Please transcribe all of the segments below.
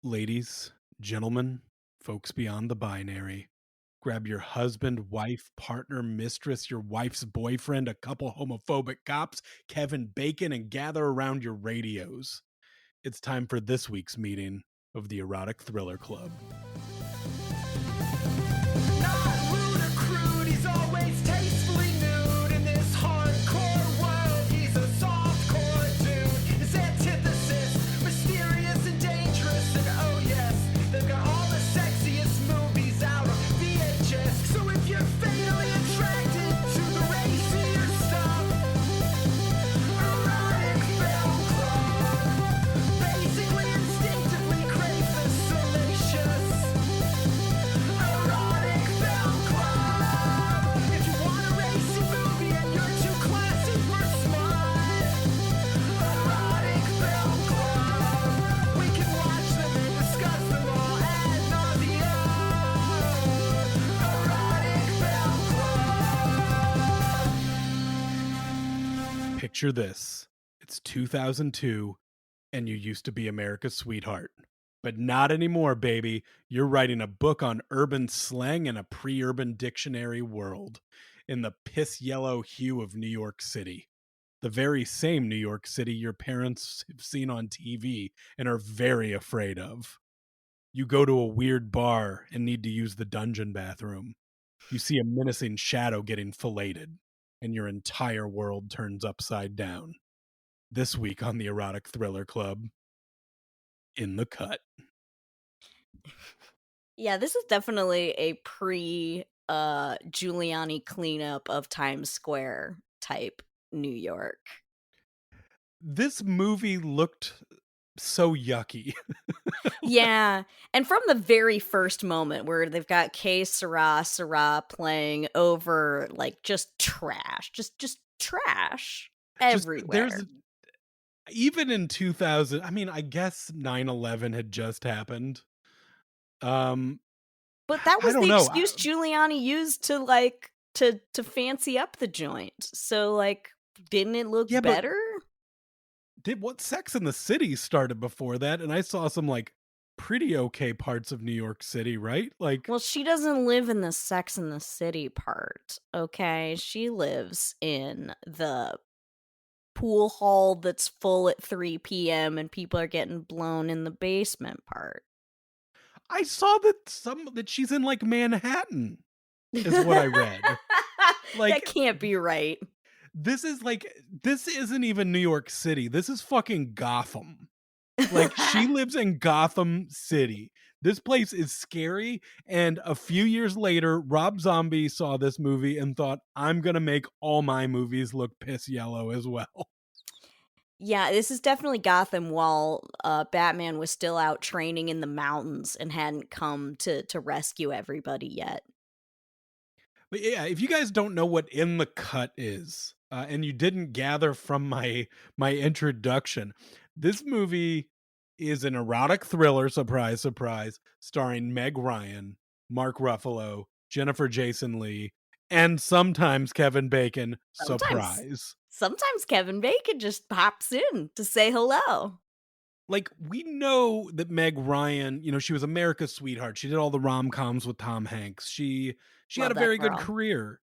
Ladies, gentlemen, folks beyond the binary, grab your husband, wife, partner, mistress, your wife's boyfriend, a couple homophobic cops, Kevin Bacon, and gather around your radios. It's time for this week's meeting of the Erotic Thriller Club. Not rude or crude, he's always tastefully nude. In this hardcore world, he's a softcore dude. His antithesis, mysterious and dangerous. And oh yes, they've got all the sexiest movies out on VHS. So if you're fatally attracted to the racier stuff, Erotic Film Club basically instinctively crave the salacious. Erotic Film Club. If you want a racy movie and you're too classy for smut, Erotic Film Club. We can watch them and discuss them all ad nauseam. Erotic Film Club. Picture this. It's 2002, and you used to be America's sweetheart. But not anymore, baby. You're writing a book on urban slang in a pre-urban dictionary world, in the piss yellow hue of New York City. The very same New York City your parents have seen on TV and are very afraid of. You go to a weird bar and need to use the dungeon bathroom. You see a menacing shadow getting filleted, and your entire world turns upside down. This week on the Erotic Thriller Club, In the Cut. Yeah, this is definitely a pre Giuliani cleanup of Times Square type New York. This movie looked so yucky. Yeah, and from the very first moment where they've got K Sarah playing over like just trash, just trash Just everywhere. even in 2000, I mean, I guess 9/11 had just happened. But that I was don't the know. excuse Giuliani used to like to fancy up the joint. So like didn't it look Yeah, but better? what Sex in the City started before that, and I saw some like pretty okay parts of New York City, right? Like Well, she doesn't live in the Sex and the City part, okay? She lives in the pool hall that's full at 3 p.m. and people are getting blown in the basement part. I saw that she's in like Manhattan is what I read. That Like can't be right. this isn't even New York City. This is fucking Gotham. Like she lives in Gotham City. This place is scary. And a few years later, Rob Zombie saw this movie and thought, I'm going to make all my movies look piss yellow as well. Yeah, this is definitely Gotham while Batman was still out training in the mountains and hadn't come to rescue everybody yet. But yeah, if you guys don't know what In the Cut is, and you didn't gather from my introduction, this movie is an erotic thriller, surprise, surprise, starring Meg Ryan, Mark Ruffalo, Jennifer Jason Leigh, and sometimes Kevin Bacon, Sometimes surprise. sometimes Kevin Bacon just pops in to say hello. Like, we know that Meg Ryan, she was America's sweetheart. She did all the rom-coms with Tom Hanks. She had Love a that very good girl. career.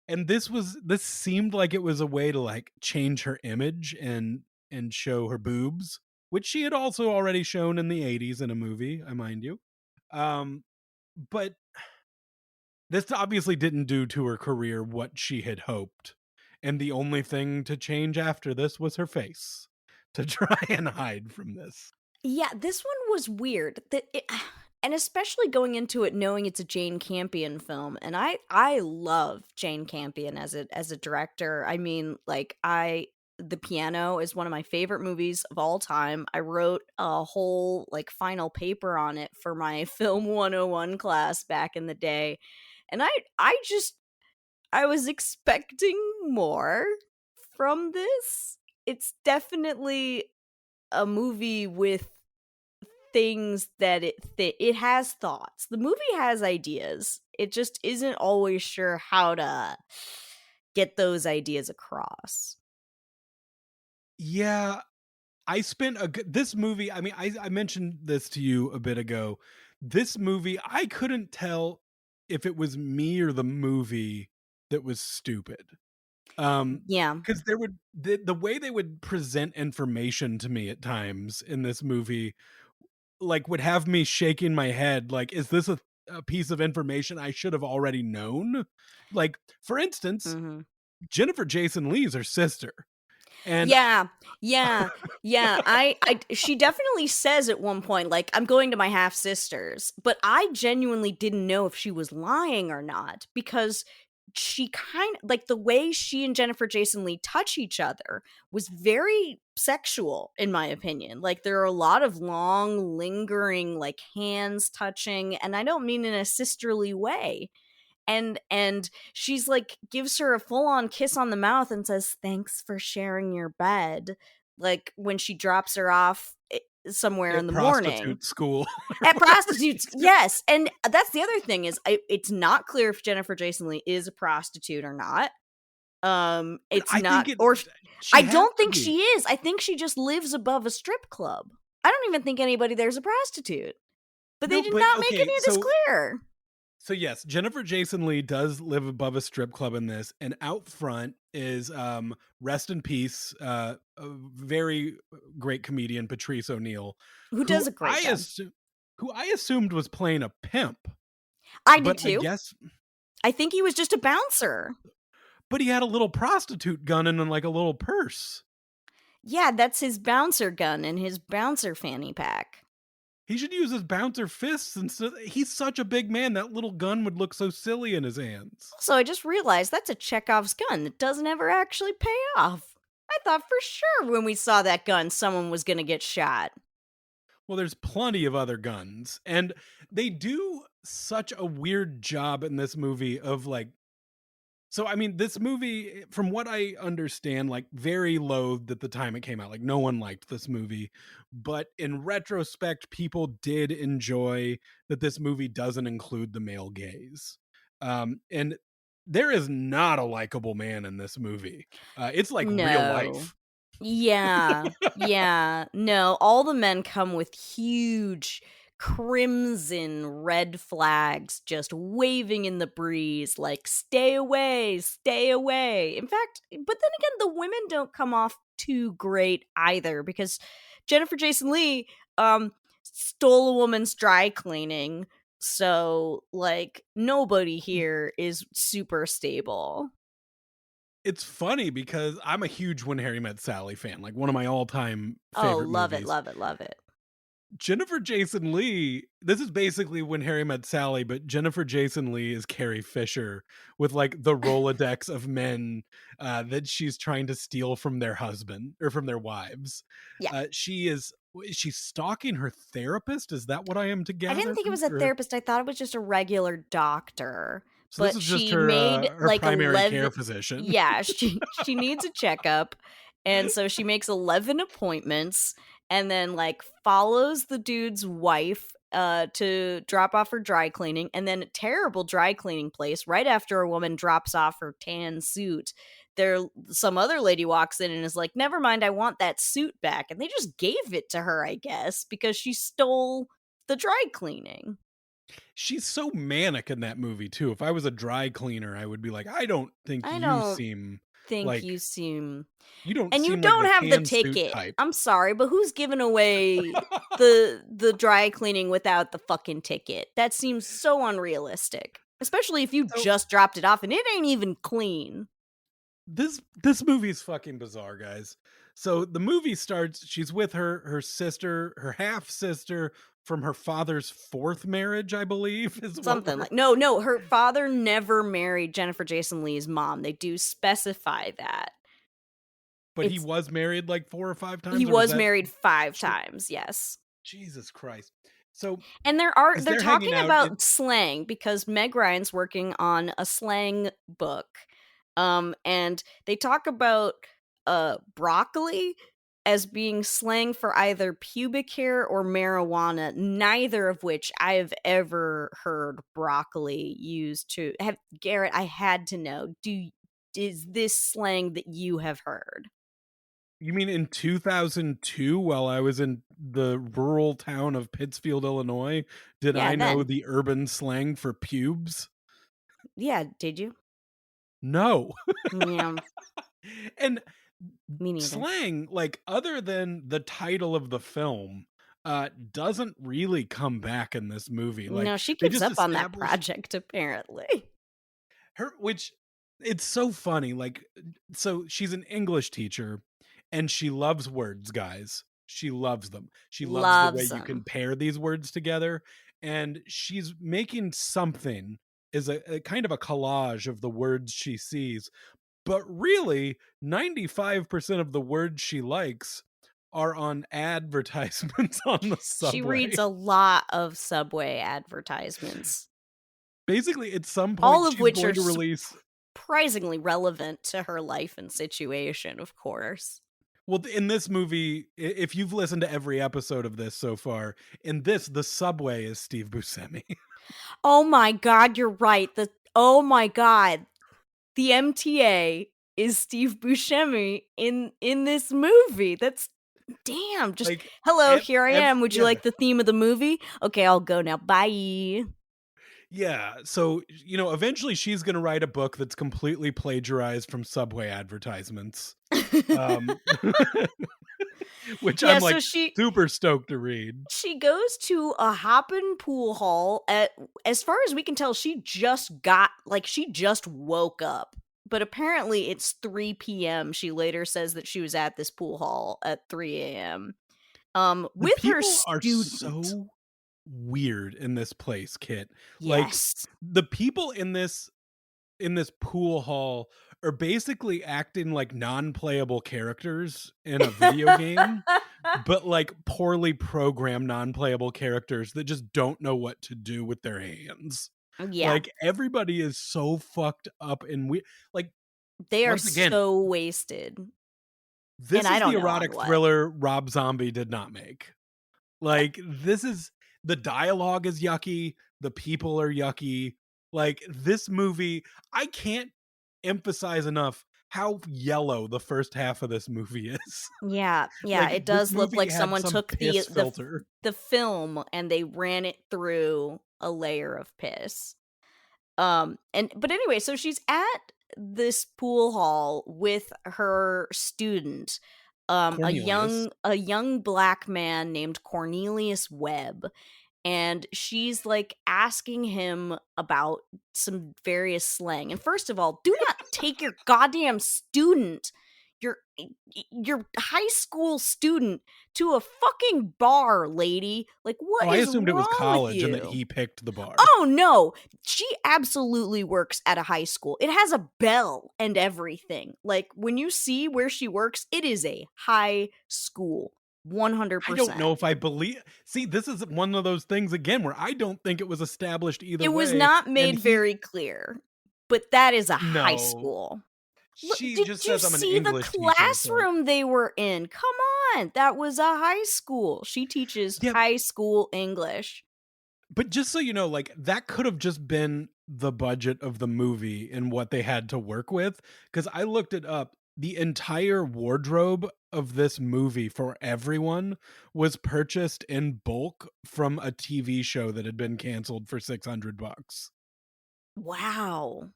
And this seemed like it was a way to like change her image and show her boobs, which she had also already shown in the 80s in a movie, I mind you. But this obviously didn't do to her career what she had hoped. And the only thing to change after this was her face to try and hide from this. Yeah, this one was weird. And especially going into it knowing it's a Jane Campion film, and I love Jane Campion as a director. I mean, like The Piano is one of my favorite movies of all time. I wrote a whole like final paper on it for my film 101 class back in the day. And I was expecting more from this. It's definitely a movie with things that it has thoughts. The movie has ideas. It just isn't always sure how to get those ideas across. Yeah, I spent this movie. I mean, I mentioned this to you a bit ago. This movie, I couldn't tell if it was me or the movie that was stupid. Yeah. Because there would the way they would present information to me at times in this movie, like, would have me shaking my head. Like, is this a piece of information I should have already known? Like, for instance, Mhm. Jennifer Jason Leigh's her sister, and Yeah, yeah, yeah. She definitely says at one point, like, "I'm going to my half sister's," but I genuinely didn't know if she was lying or not because she like the way she and Jennifer Jason Leigh touch each other was very sexual, in my opinion. Like, there are a lot of long, lingering, like hands touching, and I don't mean in a sisterly way. And she's like gives her a full-on kiss on the mouth and says thanks for sharing your bed, like when she drops her off somewhere in at the morning prostitute school or at whatever prostitutes. she said. Yes, and that's the other thing is it's not clear if Jennifer Jason Leigh is a prostitute or not. It's I not, think it or I she has don't to think be. she is. I think she just lives above a strip club. I don't even think anybody there's a prostitute, but they No, did but not make okay, any of this so clear. yes, Jennifer Jason Leigh does live above a strip club in this, and out front is rest in peace, a very great comedian Patrice O'Neill, Who who does a great I job. assume who I assumed was playing a pimp, I did but I too. guess I think he was just a bouncer. but he had a little prostitute gun in like a little purse. Yeah, that's his bouncer gun and his bouncer fanny pack. He should use his bouncer fists instead. He's such a big man, that little gun would look so silly in his hands. Also, I just realized that's a Chekhov's gun that doesn't ever actually pay off. I thought for sure when we saw that gun, someone was gonna get shot. Well, there's plenty of other guns, and they do such a weird job in this movie of like, so I mean, this movie, from what I understand, like very loathed at the time it came out. Like no one liked this movie, but in retrospect, people did enjoy that this movie doesn't include the male gaze. And there is not a likable man in this movie. It's like real No. life. Yeah. Yeah. No, all the men come with huge crimson red flags just waving in the breeze like stay away, stay away. In fact, but then again the women don't come off too great either because Jennifer Jason Leigh stole a woman's dry cleaning. So like nobody here is super stable. It's funny because I'm a huge When Harry Met Sally fan, like one of my all-time Oh, favorite love it, movies. love it, love it. Jennifer Jason Leigh, this is basically When Harry Met Sally, but Jennifer Jason Leigh is Carrie Fisher with like the Rolodex of men that she's trying to steal from their husband or from their wives. Yeah. Is she stalking her therapist? Is that what I am to I didn't gather think it from was a or therapist, I thought it was just a regular doctor, so this but is just she made, her like, primary 11. care physician. Yeah, she needs a checkup, and so she makes 11 appointments and then, like, follows the dude's wife, to drop off her dry cleaning, and then a terrible dry cleaning place right after a woman drops off her tan suit. There some other lady walks in and is like, "Never mind, I want that suit back," and they just gave it to her, I guess, because she stole the dry cleaning. She's so manic in that movie too. If I was a dry cleaner, I would be like, I don't think I you don't seem think like you seem, you don't and you seem like don't the have the tan suit ticket. type. I'm sorry, but who's giving away the dry cleaning without the fucking ticket? That seems so unrealistic. Especially if you So just dropped it off and it ain't even clean. this movie is fucking bizarre, guys. So the movie starts. She's with her sister, her half sister from her father's fourth marriage, I believe, is what Something we're. like, no, her father never married Jennifer Jason Leigh's mom. They do specify that. But he It's was married like 4 or 5 He times, or was was that married 5 true? times, yes. Jesus Christ! So And as they're they're hanging talking out, about slang because Meg Ryan's working on a slang book. And they talk about broccoli as being slang for either pubic hair or marijuana, neither of which I've ever heard broccoli used to have. Garrett, I had to know, do is this slang that you have heard? You mean in 2002 while I was in the rural town of Pittsfield, Illinois, did Yeah, I know then. the urban slang for pubes? Yeah, did you? No. Yeah, And me neither. slang, like, other than the title of the film, doesn't really come back in this movie. Like, No, she they gives just up on that establish project apparently. her, which it's so funny. Like, so she's an English teacher and she loves words, guys. She loves them. She loves the way Loves you can them. pair these words together. And she's making something is a kind of a collage of the words she sees. But really, 95% of the words she likes are on advertisements on the She reads subway. a lot of Subway advertisements, Basically, at some point, all of she's which are going to release. surprisingly relevant to her life and situation, of course. Well, in this movie, if you've listened to every episode of this so far, in this, the subway is Steve Buscemi. Oh my god, you're right. Oh my god. The MTA is Steve Buscemi in this movie. That's damn. Just Like, hello, here I am. Would you yeah, like the theme of the movie? Okay, I'll go now. Bye. yeah. So, eventually she's going to write a book that's completely plagiarized from subway advertisements. Um, which I'm Yeah, so like she super stoked to read. she goes to a hoppin' pool hall at as far as we can tell, she just woke up. But apparently it's 3 p.m. She later says that she was at this pool hall at 3 a.m. The With her people are student. so weird in this place, Kit. Like, Yes. the people in this pool hall are basically acting like non-playable characters in a video game, but like poorly programmed non-playable characters that just don't know what to do with their hands. Yeah. Like, everybody is so fucked up and we like, They are once again, so wasted, and this I is the don't know on erotic what. thriller Rob Zombie did not make. Like, this is the dialogue is yucky, the people are yucky. Like, this movie, I can't emphasize enough how yellow the first half of this movie is. Yeah, yeah, Like, it this does look movie like had someone some took piss filter. the film and they ran it through a layer of piss. And but anyway, so she's at this pool hall with her student, Cornelius. a young black man named Cornelius Webb, and she's like asking him about some various slang. And first of all, do not take your goddamn student, your your high school student, to a fucking bar, lady. Like, Oh, what I is assumed it was wrong with college and that you? he picked the bar. Oh no, she absolutely works at a high school. It has a bell and everything. Like, when you see where she works, it is a high school. I don't 100%. know if I believe. See, this is one of those things again where I don't think it was established either It was way. not And made very clear, but that is a high no, school. Look, she did just you says I'm an see the English teacher. So, classroom they were in? Come on, that was a high school. She teaches yeah, high school English. but just so you know, like, that could have just been the budget of the movie and what they had to work with. Because I looked it up. The entire wardrobe of this movie for everyone was purchased in bulk from a TV show that had been canceled for $600. Wow.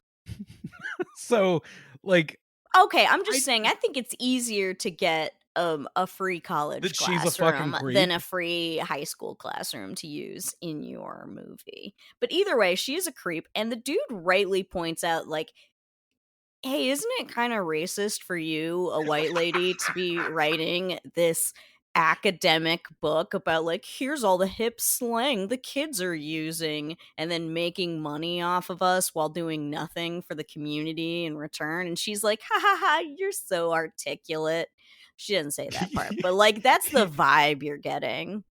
So, like, Okay, I'm just I saying, I think it's easier to get a free college that she's a fucking classroom than creep. a free high school classroom to use in your movie. But either way, she is a creep, and the dude rightly points out, like, hey, isn't it kind of racist for you, a white lady, to be writing this academic book about, like, here's all the hip slang the kids are using and then making money off of us while doing nothing for the community in return? And she's like, ha ha ha, you're so articulate. She didn't say that part, but like, that's the vibe you're getting.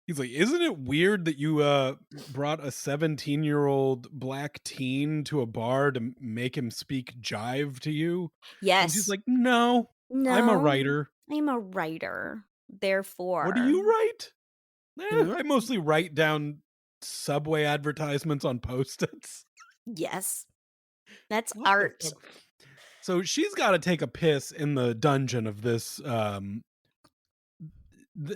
He's like, "Isn't it weird that you brought a 17-year-old black teen to a bar to make him speak jive to you?" And she's Yes. like, "No, I'm a No, writer. I'm a writer. What do Therefore, you write?" mm, I mostly write down subway advertisements on Post-its. yes, that's What the art. fuck? So she's got to take a piss in the dungeon of this.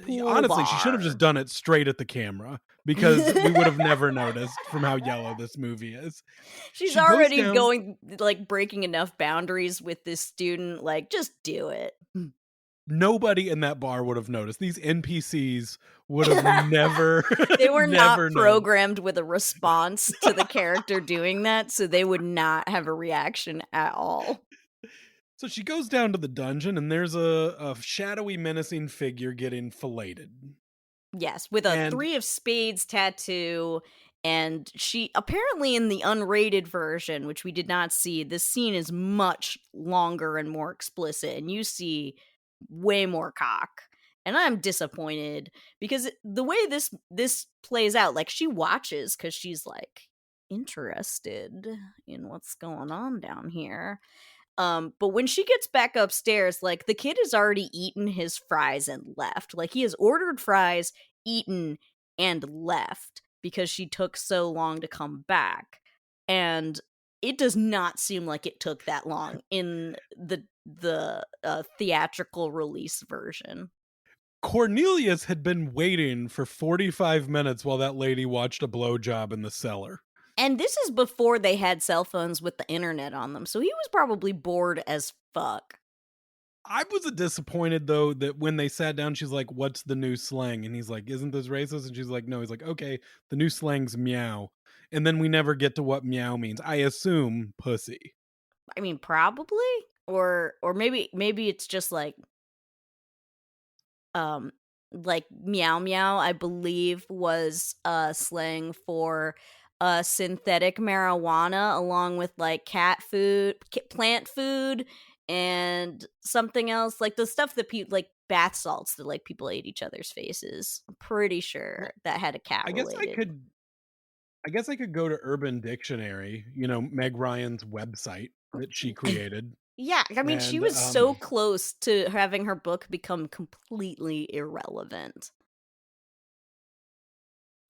Pool Honestly, she should have just bar. done it straight at the camera because we would have never noticed from how yellow this movie is. She's She goes already down. going, like, breaking enough boundaries with this student, like, just do it. Nobody in that bar would have noticed. These NPCs would have never, They were not never known. programmed with a response to the character doing that, so they would not have a reaction at all. So she goes down to the dungeon, and there's a shadowy, menacing figure getting filleted. Yes, with a And 3 of spades tattoo, and she apparently in the unrated version, which we did not see, this scene is much longer and more explicit, and you see way more cock. And I'm disappointed because the way this plays out, like she watches because she's like interested in what's going on down here. But when she gets back upstairs, like the kid has already eaten his fries and left. Like he has ordered fries, eaten, and left because she took so long to come back. And it does not seem like it took that long in the theatrical release version. Cornelius had been waiting for 45 minutes while that lady watched a blowjob in the cellar. And this is before they had cell phones with the internet on them, so he was probably bored as fuck. I was disappointed though that when they sat down, she's like, "What's the new slang?" And he's like, "Isn't this racist?" And she's like, "No." He's like, "Okay, the new slang's meow." And then we never get to what meow means. I assume pussy. I mean, probably, or maybe it's just um like meow meow, I believe, was slang for synthetic marijuana along with like cat food, plant food, and something else, like the stuff that people like bath salts that like people ate each other's faces. I'm pretty sure Well, that had a cat I guess I related. could I guess I could go to Urban Dictionary, you know, Meg Ryan's website that she created. Yeah, I mean, she And was so close to having her book become completely irrelevant.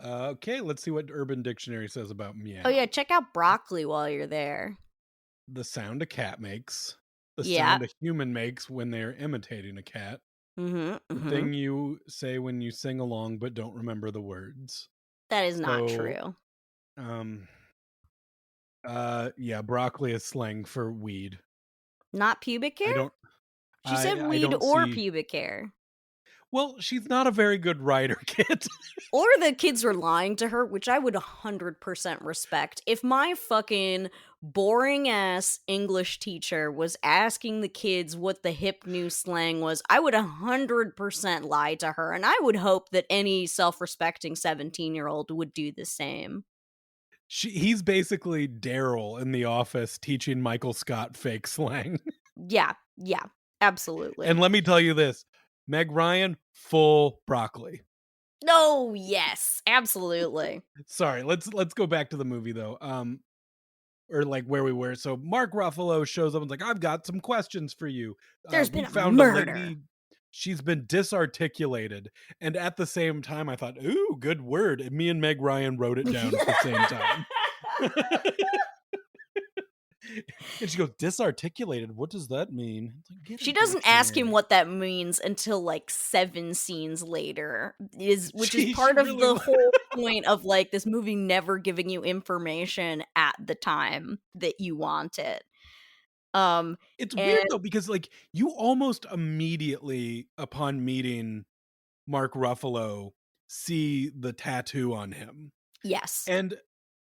okay, let's see what Urban Dictionary says about Oh yeah, meow. check out broccoli while you're there. The sound a cat makes, the Yeah. sound a human makes when they're imitating a cat, Mhm. the Mhm. thing you say when you sing along but don't remember the words. That is not So, true. um, yeah, broccoli is slang for weed. Not pubic I hair? don't, She said I weed don't or see. pubic hair. Well, she's not a very good writer, kid. Or the kids were lying to her, which I would 100% respect. If my fucking boring ass English teacher was asking the kids what the hip new slang was, I would 100% lie to her. And I would hope that any self respecting 17-year-old would do the same. He's basically Daryl in The Office teaching Michael Scott fake slang. Yeah, yeah, absolutely. And let me tell you this, Meg Ryan, full broccoli. No, yes, absolutely. Sorry, let's go back to the movie though. Or like where we were. So Mark Ruffalo shows up and's like, "I've got some questions for you. There's We been a found a murder. lady. She's been disarticulated." And at the same time, I thought, "Ooh, good word." And me and Meg Ryan wrote it down at the same time. And she goes, "Disarticulated? What does that mean?" It's like, get a She doesn't ask him dictionary. what that means until like 7 scenes later, which is She part of really the whole point of like this movie never giving you information at the time that you want it. Um It's weird and though because like you almost immediately upon meeting Mark Ruffalo see the tattoo on him. yes. And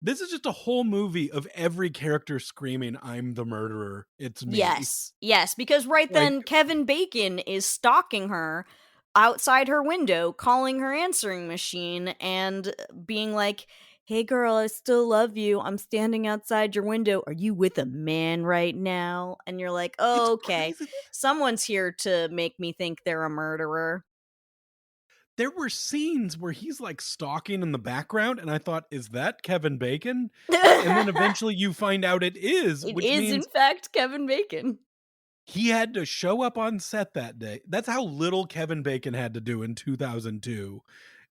this is just a whole movie of every character screaming, "I'm the murderer. It's me." Yes. Yes, because right Like, then Kevin Bacon is stalking her outside her window, calling her answering machine and being like, "Hey girl, I still love you. I'm standing outside your window. Are you with a man right now?" And you're like, it's "Oh, okay. crazy. Someone's here to make me think they're a murderer." There were scenes where he's like stalking in the background, and I thought, "Is that Kevin Bacon?" And then eventually you find out it is, It which is in means fact Kevin Bacon. he had to show up on set that day. That's how little Kevin Bacon had to do in 2002,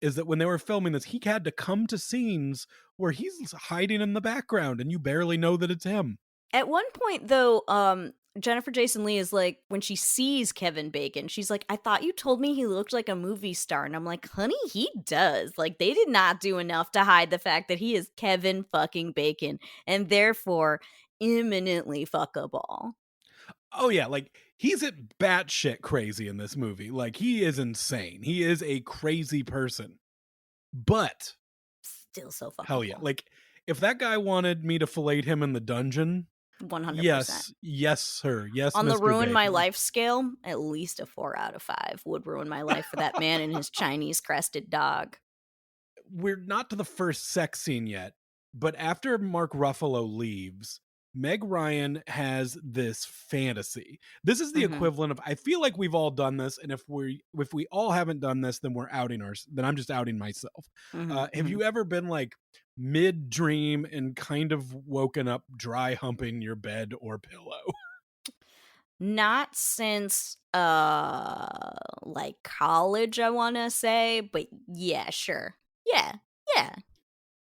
is that when they were filming this, he had to come to scenes where he's hiding in the background and you barely know that it's him. At one point, though, Jennifer Jason Leigh is like, when she sees Kevin Bacon, she's like, I thought you told me he looked like a movie star. And I'm like, honey, he does. Like, they did not do enough to hide the fact that he is Kevin fucking Bacon and therefore imminently fuckable. Oh yeah, like he's at batshit crazy in this movie. Like he is insane. He is a crazy person. But Still so hell yeah, fuckable. like if that guy wanted me to fillet him in the dungeon, 100%. yes, yes, sir, yes, On the Mister ruin my Bacon. life scale, at least a 4 out of 5 would ruin my life for that man and his Chinese crested dog. We're not to the first sex scene yet, but after Mark Ruffalo leaves, Meg Ryan has this fantasy. This is the Mhm. equivalent of, I feel like we've all done this, and if we all haven't done this, then then I'm just outing myself. Mhm. Have Mhm. you ever been like mid dream and kind of woken up dry humping your bed or pillow? Not since like college, I want to say, but yeah, sure. Yeah. Yeah.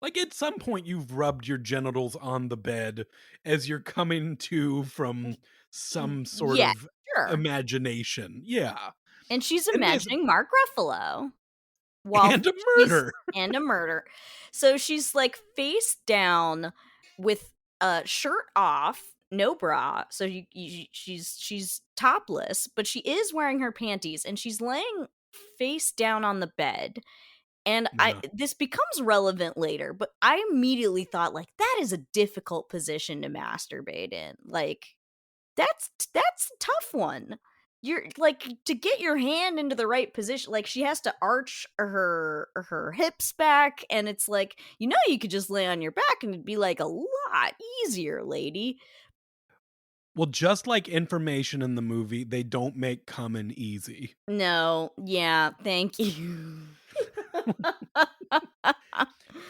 Like at some point you've rubbed your genitals on the bed as you're coming to from some sort Yeah, of sure. imagination. Yeah. And she's And this imagining Mark Ruffalo while and a she's murder. and a murder. So she's like face down with a shirt off, no bra. So she's topless, but she is wearing her panties and she's laying face down on the bed. And I Yeah. this becomes relevant later, but I immediately thought like that is a difficult position to masturbate in. Like that's a tough one. You're like to get your hand into the right position, like she has to arch her hips back, and it's like, you could just lay on your back and it'd be like a lot easier, lady. Well, just like information in the movie, they don't make coming easy. No, yeah, thank you.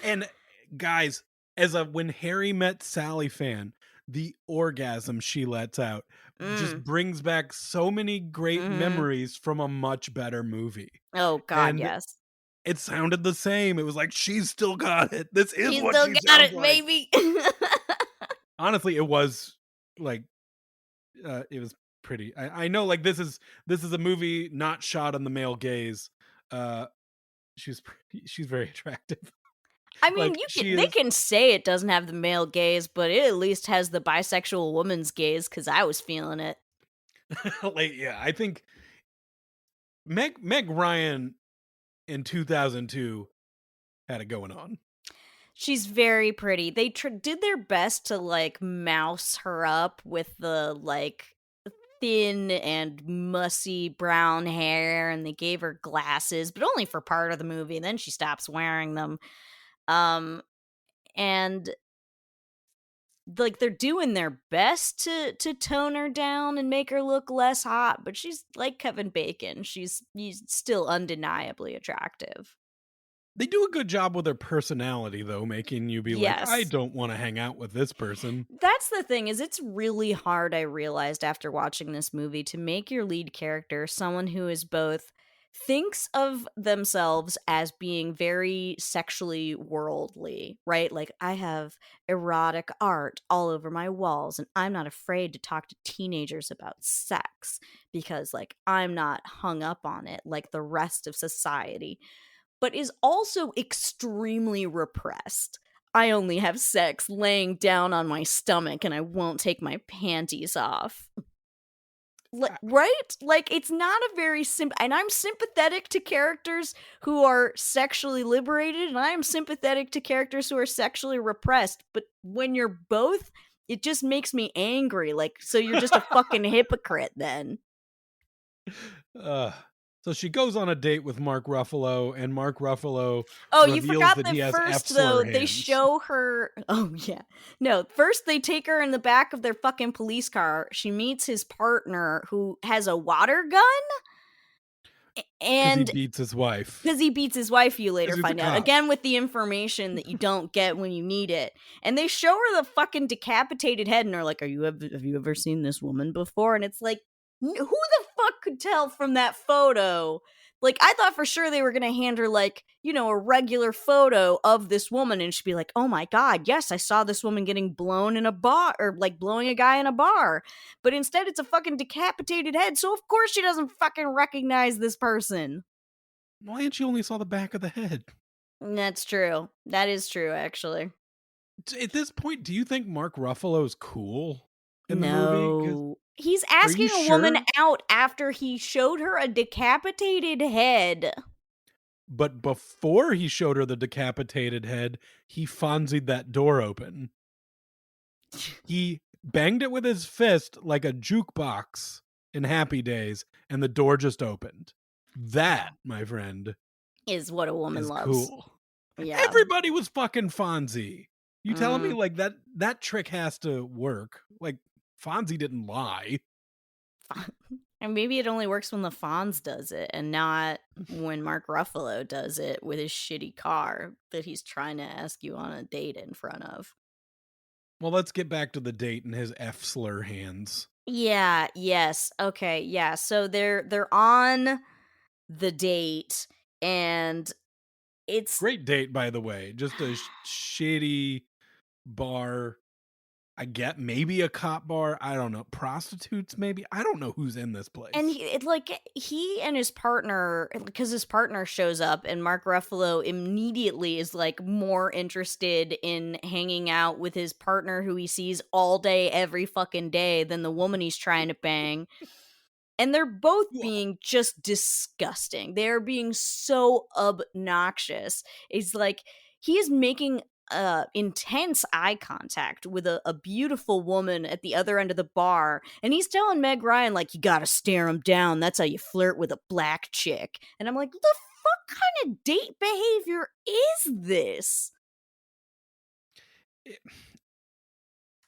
And guys, as a when Harry met Sally fan, the orgasm she lets out just Mm, brings back so many great mhm. memories from a much better movie. Oh god, And yes. it sounded the same. It was like, "She's still got it. This is She what still she got sounds it, like." baby. Honestly, it was like, it was pretty. I know, like, this is a movie not shot on the male gaze. Uh, she's very attractive. I mean, Like, she they is can say it doesn't have the male gaze, but it at least has the bisexual woman's gaze because I was feeling it. like, yeah, I think Meg Ryan in 2002 had it going on. She's very pretty. They did their best to like mouse her up with the like thin and mussy brown hair, and they gave her glasses, but only for part of the movie. And then she stops wearing them. Um, and like they're doing their best to tone her down and make her look less hot, but she's like Kevin Bacon. He's still undeniably attractive. They do a good job with her personality, though, making you be like, "I Yes. don't wanna hang out with this person." That's the thing is it's really hard, I realized after watching this movie, to make your lead character someone who is both thinks of themselves as being very sexually worldly, right? Like I have erotic art all over my walls and I'm not afraid to talk to teenagers about sex because like I'm not hung up on it like the rest of society, but is also extremely repressed. I only have sex laying down on my stomach and I won't take my panties off. I Right? Like, it's not a very and I'm sympathetic to characters who are sexually liberated, and I am sympathetic to characters who are sexually repressed. But when you're both, it just makes me angry. Like, so you're just a fucking hypocrite then. uh, so she goes on a date with Mark Ruffalo, and Mark Ruffalo Oh, you reveals forgot that he that has first F-slur though, they hands. show her oh yeah. No, first they take her in the back of their fucking police car. She meets his partner who has a water gun Because he and beats his wife. because he beats his wife, you Because later he's a find out. cop. Again with the information that you don't get when you need it. And they show her the fucking decapitated head and they're like, have you ever seen this woman before? And it's like, who the fuck could tell from that photo? Like, I thought for sure they were gonna hand her, like, you know, a regular photo of this woman, and she'd be like, "Oh my god, yes, I saw this woman getting blown in a bar, or like blowing a guy in a bar." But instead, it's a fucking decapitated head, so of course she doesn't fucking recognize this person. Why didn't you only saw the back of the head? That's true. That is true, actually. At this point, do you think Mark Ruffalo's cool in the movie? 'Cause No. He's are you asking a woman sure? out after he showed her a decapitated head. But before he showed her the decapitated head, he Fonzied that door open. He banged it with his fist like a jukebox in Happy Days, and the door just opened. That, my friend, Is what a woman is loves. cool. Yeah. Everybody was fucking Fonzie. You telling me Mm. like that trick has to work? Like Fonzie didn't lie. And maybe it only works when the Fonz does it and not when Mark Ruffalo does it with his shitty car that he's trying to ask you on a date in front of. Well, let's get back to the date in his F slur hands. Yeah, yes. Okay, yeah. So they're on the date and it's Great date, by the way. Just a shitty bar. I get maybe a cop bar. I don't know. Prostitutes, maybe. I don't know who's in this and place. he and his partner, because his partner shows up and Mark Ruffalo immediately is like more interested in hanging out with his partner who he sees all day every fucking day than the woman he's trying to bang. And they're both being just disgusting. They're being so obnoxious. It's like he is making intense eye contact with a beautiful woman at the other end of the bar, and he's telling Meg Ryan, like, you gotta stare him down. That's how you flirt with a black chick. And I'm like, what the fuck kind of date behavior is this?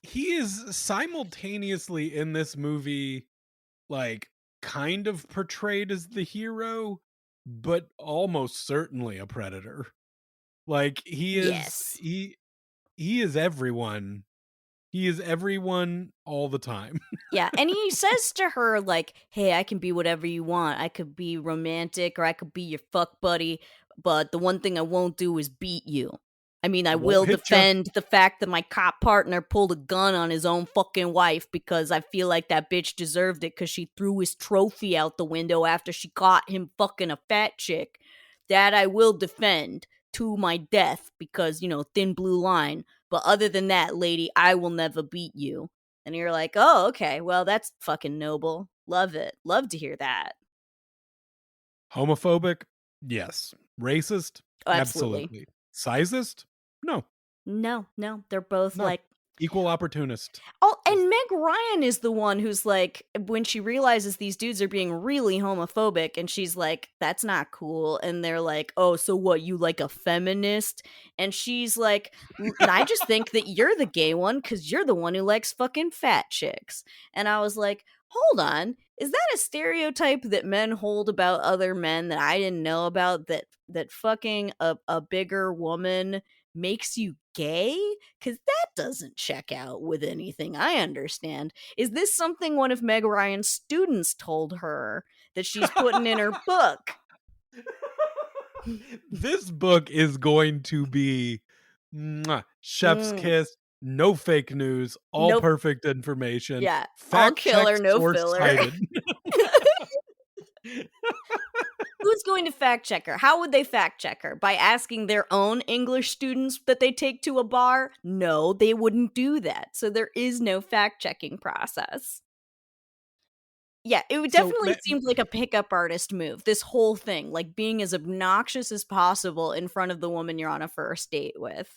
He is simultaneously in this movie, like, kind of portrayed as the hero, but almost certainly a predator. Like, Yes. he is everyone. He is everyone all the time. Yeah, and he says to her, like, "Hey, I can be whatever you want. I could be romantic or I could be your fuck buddy, but the one thing I won't do is beat you. I mean, I Won't will hit you. defend the fact that my cop partner pulled a gun on his own fucking wife because I feel like that bitch deserved it because she threw his trophy out the window after she caught him fucking a fat chick. That I will defend to my death because, you know, thin blue line. But other than that, lady, I will never beat you." And you're like, "Oh, okay. Well, that's fucking noble. Love it. Love to hear that." Homophobic? Yes. Racist? Oh, absolutely. Absolutely. Sizist? No. No, no. They're both No. like, Equal opportunist. oh, Just and Meg Ryan is the one who's like, when she realizes these dudes are being really homophobic, and she's like, "That's not cool." And they're like, "Oh, so what? You like a feminist?" And she's like, I just think that you're the gay one because you're the one who likes fucking fat chicks." And I was like, hold on. Is that a stereotype that men hold about other men that I didn't know about? That fucking a bigger woman makes you gay? Because that doesn't check out with anything I understand. Is this something one of Meg Ryan's students told her that she's putting in her book? this book is going to be chef's Mm, kiss, no fake news, all nope. perfect information, Yeah. All fact killer, checked, no source filler. cited. Who's going to fact check her? How would they fact check her? By asking their own English students that they take to a bar? No, they wouldn't do that. So there is no fact checking process. Yeah, it would So definitely seem like a pickup artist move. This whole thing, like being as obnoxious as possible in front of the woman you're on a first date with.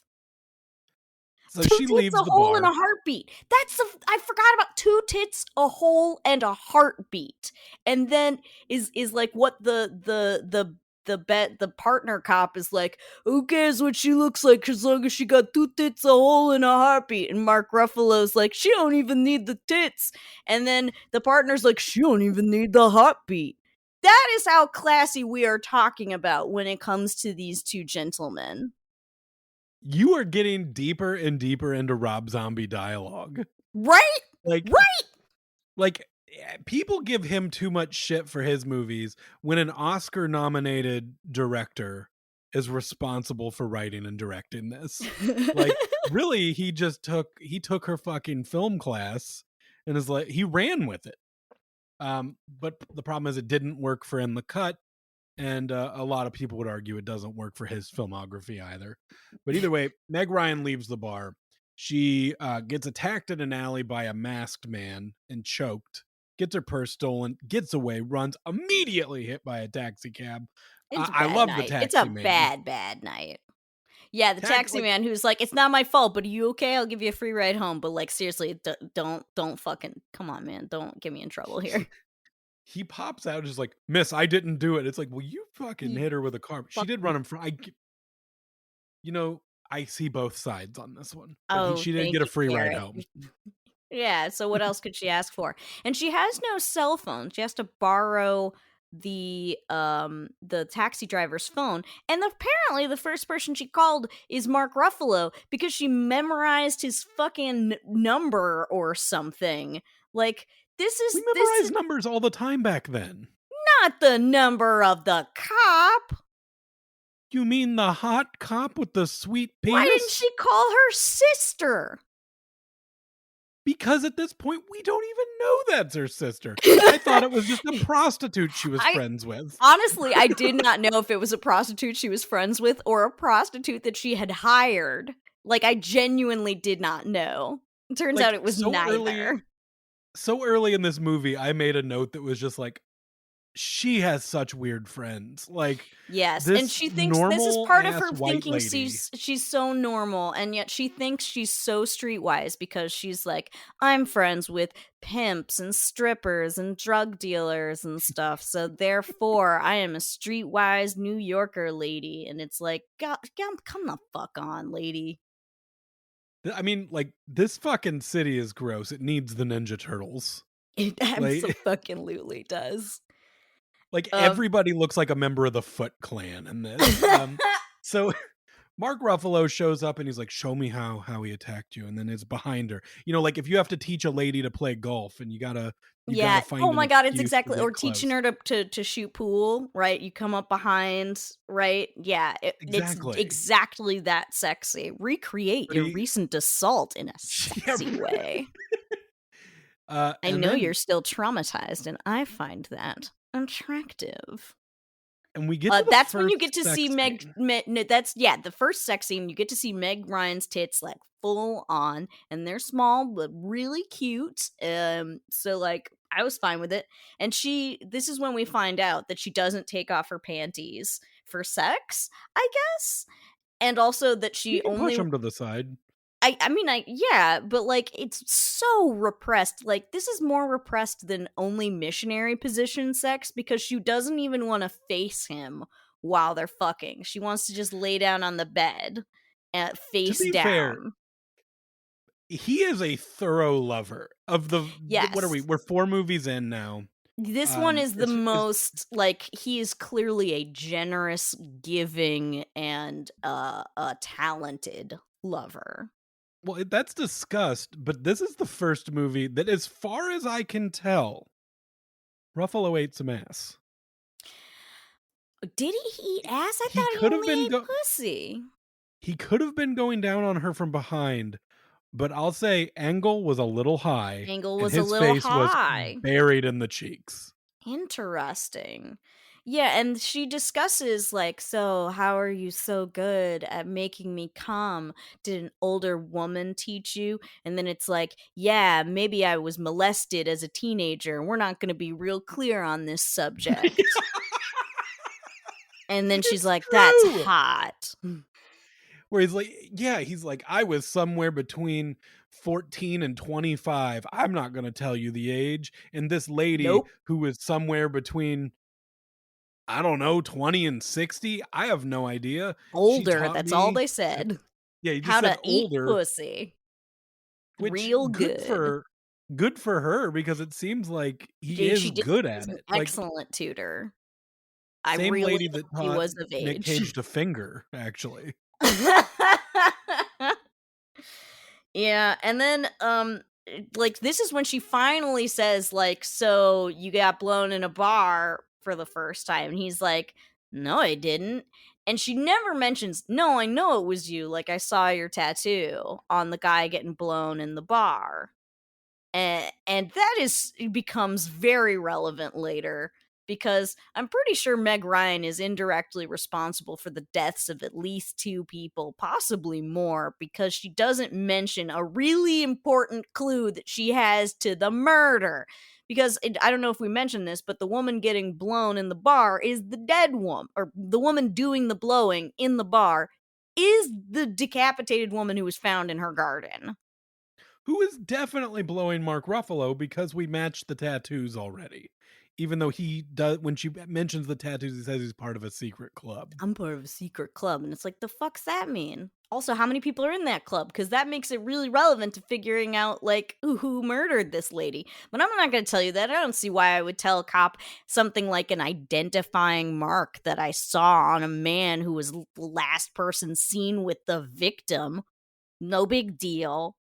so Two she tits, leaves a the hole, and a bar. heartbeat. I forgot about two tits, a hole, and a heartbeat. And then is like what the partner cop is like, who cares what she looks like as long as she got two tits, a hole, and a heartbeat. And Mark Ruffalo's like, she don't even need the tits. And then the partner's like, she don't even need the heartbeat. That is how classy we are talking about when it comes to these two gentlemen. You are getting deeper and deeper into Rob Zombie dialogue. Right? Like Right? like people give him too much shit for his movies when an Oscar nominated director is responsible for writing and directing this. Like, really, he took her fucking film class and is like, he ran with it. But the problem is it didn't work for In the Cut, and a lot of people would argue it doesn't work for his filmography either. But either way, Meg Ryan leaves the bar. She gets attacked in an alley by a masked man and choked, gets her purse stolen, gets away, runs, immediately hit by a taxi cab. It's a I bad love the night. It's taxi a man. bad night. Yeah, the taxi man who's like, "It's not my fault, but are you okay? I'll give you a free ride home." But like, seriously, don't fucking come on, man. Don't get me in trouble here. He pops out just like, "Miss, I didn't do it." It's like, well, you fucking You hit her with a car. She did fucking run him from. You know, I see both sides on this one, but oh, she didn't thank get a you, free ride Garrett. home. Yeah, so what else could she ask for? And she has no cell phone. She has to borrow the taxi driver's phone. And apparently the first person she called is Mark Ruffalo because she memorized his fucking number or something. Like We this is memorized numbers all the time back then. not the number of the cop. You mean the hot cop with the sweet Why didn't penis? she call her sister? Because at this point, we don't even know that's her sister. I thought it was just a prostitute she was friends with. Honestly, I did not know if it was a prostitute she was friends with or a prostitute that she had hired. Like, I genuinely did not know. It turns out Like, it was neither. so early in this movie, I made a note that was just like, she has such weird friends. Like, Yes, and this she thinks this is normal part of ass her white thinking lady. she's so normal, and yet she thinks she's so streetwise because she's like, I'm friends with pimps and strippers and drug dealers and stuff, so therefore I am a streetwise New Yorker lady. And it's like, God, come the fuck on, lady. I mean, like, this fucking city is gross. It needs the Ninja Turtles. It Like, absolutely does. like Um, everybody looks like a member of the Foot Clan in this. So Mark Ruffalo shows up and he's like, "Show me how he attacked you," and then it's behind her. You know, like if you have to teach a lady to play golf and you gotta yeah. find Oh an my god, it's excuse to exactly, get or teaching close. her to shoot pool, right? You come up behind, right? Yeah, it's Exactly. exactly that sexy. Recreate But your he, recent assault in a yeah, sexy way. I and know you're then still traumatized, and I find that attractive. and we get to the That's when you first get to see sex scene. No, that's yeah, the first sex scene. You get to see Meg Ryan's tits like full on, and they're small but really cute. So like I was fine with it. And this is when we find out that she doesn't take off her panties for sex, I guess, and also that You she can push only them to the side. I mean, yeah, but like it's so repressed. Like this is more repressed than only missionary position sex because she doesn't even want to face him while they're fucking. She wants to just lay down on the bed, To face be fair, down. he is a thorough lover of what are we? Yes. We're 4 movies in now. This one is the Is most like he is clearly a generous, giving, and a talented lover. well, that's discussed, but this is the first movie that, as far as I can tell, Ruffalo ate some ass. Did he eat ass? I He thought he could have only been ate pussy. he could have been going down on her from behind, but I'll say angle was a little high, Angle and was a his little face was high. buried in the cheeks. Interesting. Yeah, and she discusses like, so how are you so good at making me come? Did an older woman teach you? And then it's like, yeah, maybe I was molested as a teenager. We're not going to be real clear on this subject. And then she's It's like, that's true. hot. Where he's like, yeah, he's like, I was somewhere between 14 and 25. I'm not going to tell you the age. And this lady Nope. who was somewhere between, I don't know, 20 and 60, I have no idea. She Older. taught That's all me. they said. Yeah, he just How said to eat older, pussy. which Real good. good for her because it seems like he She is did. good She's at an it. Like, excellent tutor. I same really lady hope that he taught was of Nick age. Cage to finger, actually. Yeah, and then like, this is when she finally says, like, "So you got blown in a bar for the first time?" And he's like, "No, I didn't." And she never mentions, "No, I know it was you. Like, I saw your tattoo on the guy getting blown in the bar." And that is becomes very relevant later because I'm pretty sure Meg Ryan is indirectly responsible for the deaths of at least two people, possibly more, because she doesn't mention a really important clue that she has to the murder. Because I don't know if we mentioned this, but the woman getting blown in the bar is the dead woman, or the woman doing the blowing in the bar is the decapitated woman who was found in her garden. Who is definitely blowing Mark Ruffalo because we matched the tattoos already. Even though he does, when she mentions the tattoos, he says he's part of a secret club. I'm part of a secret club. And it's like, the fuck's that mean? Also, how many people are in that club? Because that makes it really relevant to figuring out, like, who murdered this lady. But I'm not going to tell you that. I don't see why I would tell a cop something like an identifying mark that I saw on a man who was the last person seen with the victim. No big deal.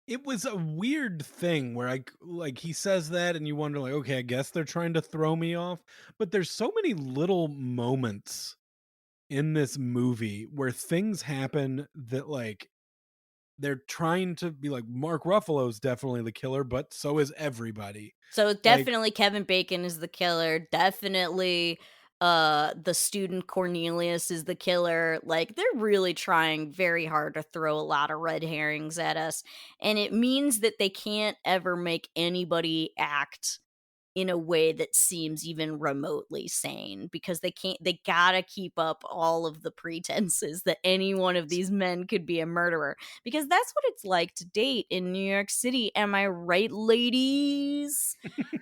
It was a weird thing where like he says that and you wonder like, okay, I guess they're trying to throw me off. But there's so many little moments in this movie where things happen that like they're trying to be like Mark Ruffalo's definitely the killer, but so is everybody. So Like definitely Kevin Bacon is the killer. Definitely the student Cornelius is the killer. Like, they're really trying very hard to throw a lot of red herrings at us, and it means that they can't ever make anybody act in a way that seems even remotely sane, because they gotta keep up all of the pretenses that any one of these men could be a murderer, because that's what it's like to date in New York City. Am I right, ladies?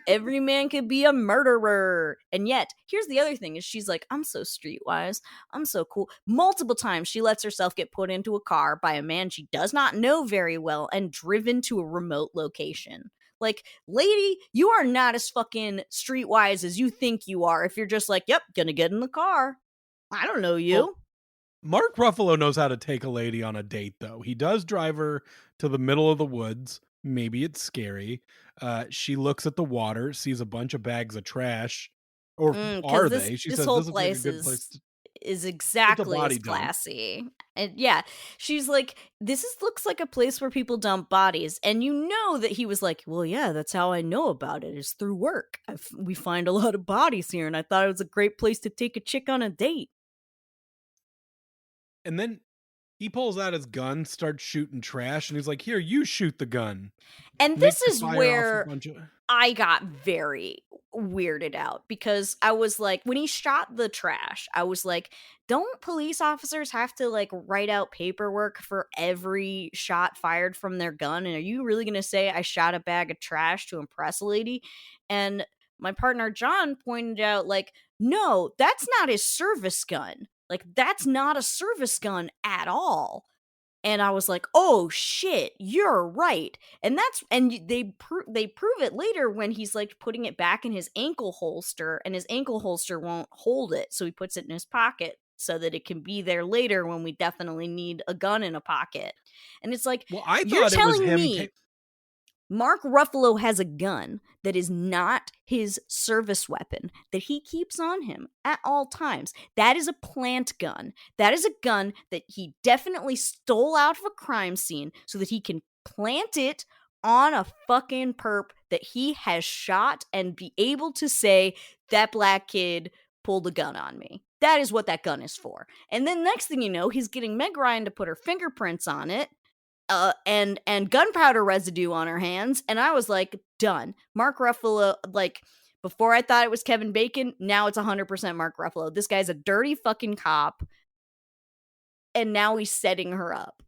Every man could be a murderer. And yet, here's the other thing: is she's like, I'm so streetwise, I'm so cool. Multiple times she lets herself get put into a car by a man she does not know very well and driven to a remote location. Like, lady, you are not as fucking streetwise as you think you are if you're just like, yep, gonna get in the car. I don't know well, you. Mark Ruffalo knows how to take a lady on a date, though. He does drive her to the middle of the woods. Maybe it's scary. She looks at the water, sees a bunch of bags of trash. Or Because are this they? She this says, whole this looks like a place good place to. is It's a exactly as body dump. classy. And yeah, she's like, looks like a place where people dump bodies. And you know that he was like, well, yeah, that's how I know about it, is through work. We find a lot of bodies here, and I thought it was a great place to take a chick on a date. And then he pulls out his gun, starts shooting trash, and he's like, here, you shoot the gun. And this Makes her is fire off a where bunch of. I got very weirded out, because I was like, when he shot the trash, I was like, don't police officers have to like write out paperwork for every shot fired from their gun? And are you really going to say I shot a bag of trash to impress a lady? And my partner John pointed out, like, no, that's not his service gun. Like, that's not a service gun at all. And I was like, "Oh shit, you're right." And they prove it later when he's like putting it back in his ankle holster, and his ankle holster won't hold it, so he puts it in his pocket so that it can be there later when we definitely need a gun in a pocket. And it's like, Well, I you're thought it was telling him. me Mark Ruffalo has a gun that is not his service weapon that he keeps on him at all times. That is a plant gun. That is a gun that he definitely stole out of a crime scene so that he can plant it on a fucking perp that he has shot and be able to say, that black kid pulled a gun on me. That is what that gun is for. And then next thing you know, he's getting Meg Ryan to put her fingerprints on it, and gunpowder residue on her hands, and I was like, done. Mark Ruffalo, like, before I thought it was Kevin Bacon, now it's 100% Mark Ruffalo. This guy's a dirty fucking cop, and now he's setting her up.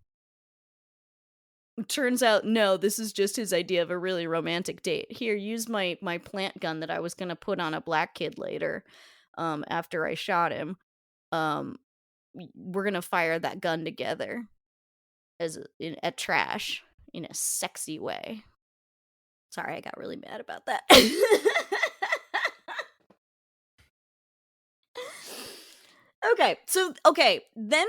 Turns out, no, this is just his idea of a really romantic date. Here, use my plant gun that I was gonna put on a black kid later, after I shot him. Um, we're gonna fire that gun together at trash in a sexy way. Sorry, I got really mad about that. Then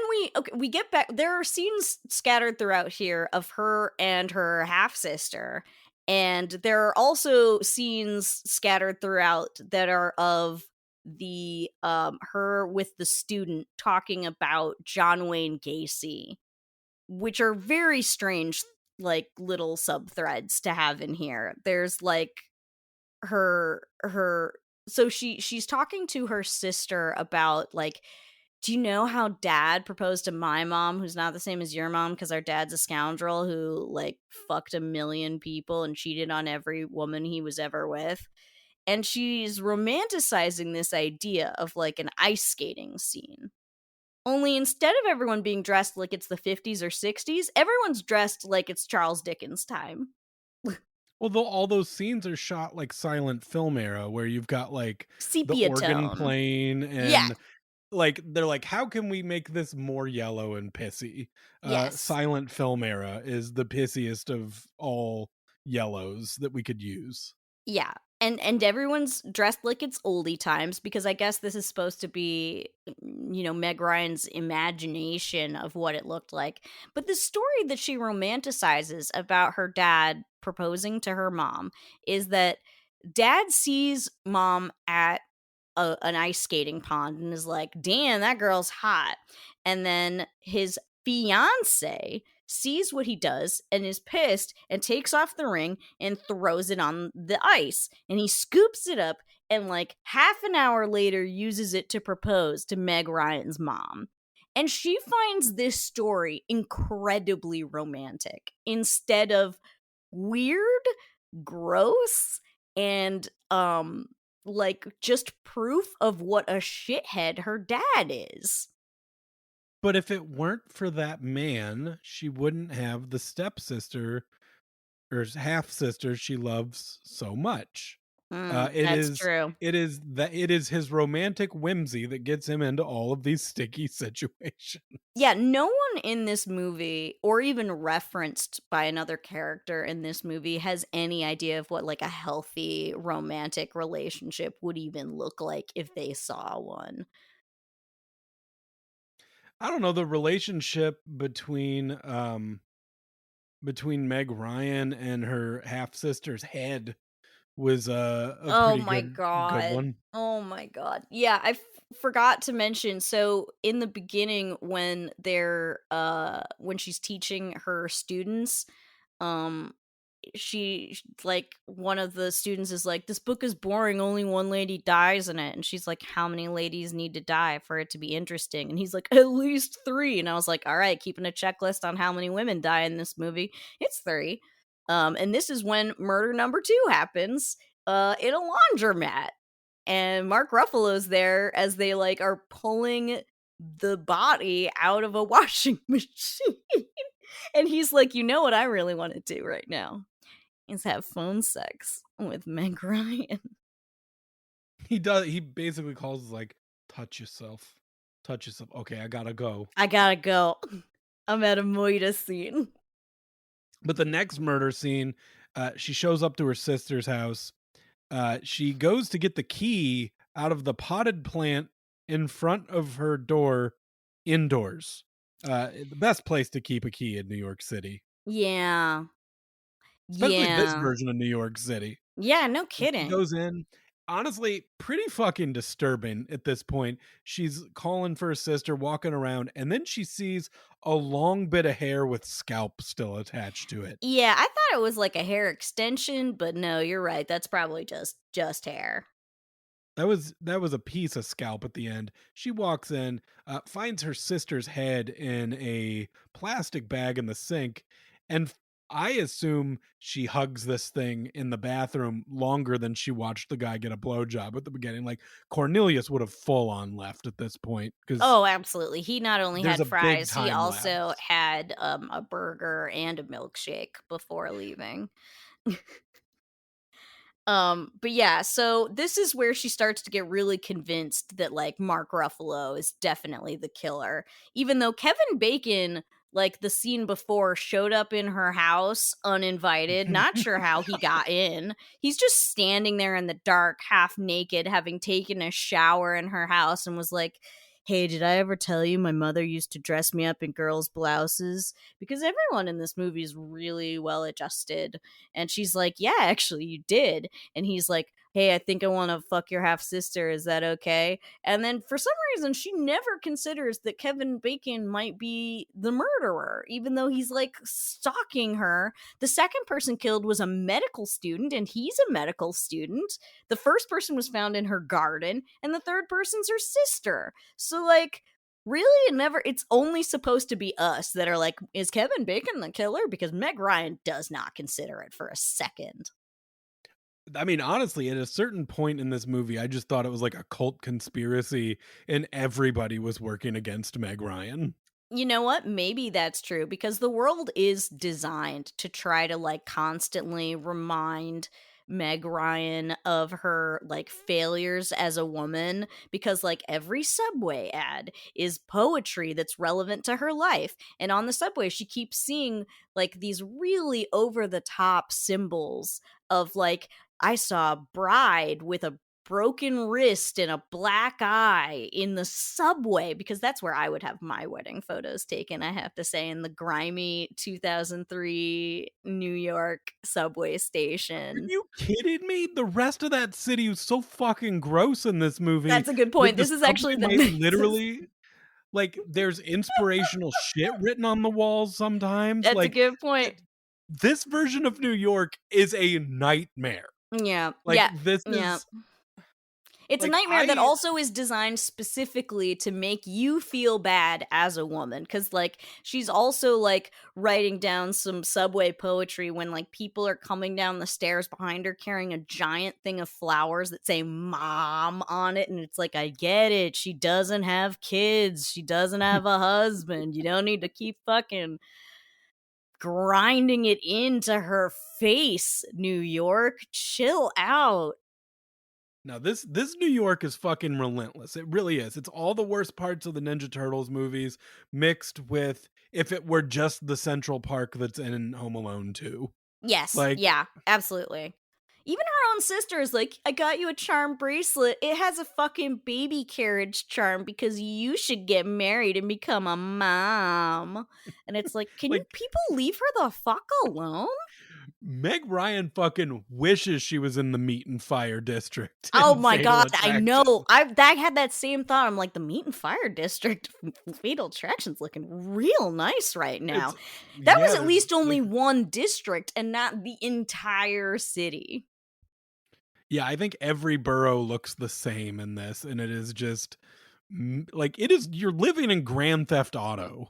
we get back. There are scenes scattered throughout here of her and her half sister, and there are also scenes scattered throughout that are of the her with the student talking about John Wayne Gacy, which are very strange, like little sub threads to have in here. There's like her so she's talking to her sister about like, do you know how dad proposed to my mom, who's not the same as your mom, because our dad's a scoundrel who like fucked a million people and cheated on every woman he was ever with? And she's romanticizing this idea of like an ice skating scene. Only instead of everyone being dressed like it's the 50s or 60s, everyone's dressed like it's Charles Dickens' time. Well, all those scenes are shot like silent film era where you've got like the Sepia organ tone. playing Yeah. and like they're like, how can we make this more yellow and pissy? Yes. Silent film era is the pissiest of all yellows that we could use. Yeah. And everyone's dressed like it's oldie times because I guess this is supposed to be, Meg Ryan's imagination of what it looked like. But the story that she romanticizes about her dad proposing to her mom is that dad sees mom at an ice skating pond and is like, damn, that girl's hot. And then his fiance sees what he does and is pissed and takes off the ring and throws it on the ice. And he scoops it up and, like, half an hour later, uses it to propose to Meg Ryan's mom. And she finds this story incredibly romantic instead of weird, gross, and like just proof of what a shithead her dad is. But if it weren't for that man, she wouldn't have the stepsister or half sister she loves so much. Uh, it That's is true. it is his romantic whimsy that gets him into all of these sticky situations. Yeah, no one in this movie, or even referenced by another character in this movie, has any idea of what like a healthy romantic relationship would even look like if they saw one. I don't know, the relationship between Meg Ryan and her half sister's head was a Oh pretty my good god. one. Oh my god. Yeah, forgot to mention, so in the beginning when when she's teaching her students, um like one of the students is like, this book is boring, only one lady dies in it, and she's like, how many ladies need to die for it to be interesting? And he's like, at least 3. And I was like, all right, keeping a checklist on how many women die in this movie, it's 3. And this is when murder number 2 happens in a laundromat, and Mark Ruffalo's there as they like are pulling the body out of a washing machine. And he's like, you know what I really want to do right now is have phone sex with Meg Ryan. He basically calls like, touch yourself. Touch yourself. Okay, I gotta go. I gotta go. I'm at a moita scene. But the next murder scene, she shows up to her sister's house. She goes to get the key out of the potted plant in front of her door indoors. The best place to keep a key in New York City, Yeah. especially this Yeah. version of New York City. Yeah, no She kidding. goes in. Honestly, pretty fucking disturbing at this point. She's calling for her sister, walking around, and then she sees a long bit of hair with scalp still attached to it. Yeah, I thought it was like a hair extension, but no, you're right. That's probably just hair. That was a piece of scalp at the end. She walks in, finds her sister's head in a plastic bag in the sink, and I assume she hugs this thing in the bathroom longer than she watched the guy get a blowjob at the beginning. Like Cornelius would have full on left at this point because Oh, absolutely. He not only there's had a big fries, he time also lapse. had a burger and a milkshake before leaving. But yeah, so this is where she starts to get really convinced that like Mark Ruffalo is definitely the killer. Even though Kevin Bacon, like the scene before, showed up in her house uninvited, not sure how he got in. He's just standing there in the dark, half naked, having taken a shower in her house, and was like, hey, did I ever tell you my mother used to dress me up in girls' blouses? Because everyone in this movie is really well adjusted. And she's like, yeah, actually, you did. And he's like, hey, I think I want to fuck your half sister. Is that okay? And then for some reason, she never considers that Kevin Bacon might be the murderer, even though he's like stalking her. The second person killed was a medical student, and he's a medical student. The first person was found in her garden, and the third person's her sister. So, like, really, it's only supposed to be us that are like, is Kevin Bacon the killer? Because Meg Ryan does not consider it for a second. I mean, honestly, at a certain point in this movie, I just thought it was like a cult conspiracy and everybody was working against Meg Ryan. You know what? Maybe that's true because the world is designed to try to like constantly remind Meg Ryan of her like failures as a woman because like every Subway ad is poetry that's relevant to her life. And on the Subway, she keeps seeing like these really over the top symbols of like, I saw a bride with a broken wrist and a black eye in the Subway because that's where I would have my wedding photos taken, I have to say, in the grimy 2003 New York subway Are station. you kidding me? The rest of that city was so fucking gross in this movie That's a good with point. the This is subway actually the made nicest. literally like there's inspirational shit written on the walls sometimes. That's a Like good point. th- this version of New York is a nightmare. Yeah. Like Yeah. this Yeah. is It's a like nightmare that I also is designed specifically to make you feel bad as a woman. Cause like she's also like writing down some subway poetry when like people are coming down the stairs behind her carrying a giant thing of flowers that say mom on it. And it's like, I get it. She doesn't have kids. She doesn't have a husband. You don't need to keep fucking grinding it into her face, New York. Chill out. No, this New York is fucking relentless. It really is. It's all the worst parts of the Ninja Turtles movies mixed with if it were just the Central Park that's in Home Alone 2. Yes, Like, yeah, absolutely. Even her own sister is like, I got you a charm bracelet. It has a fucking baby carriage charm because you should get married and become a mom. And it's like, can you like people leave her the fuck alone? Meg Ryan fucking wishes she was in the Meat and Fire District Oh in my Fatal god, I know. Attraction. I had that same thought. I'm like, the Meat and Fire District Fatal Attraction's looking real nice right now. It's That was yeah, at there's least only one district and not the entire city. yeah, I think every borough looks the same in this, and it is just like it is. You're living in Grand Theft Auto.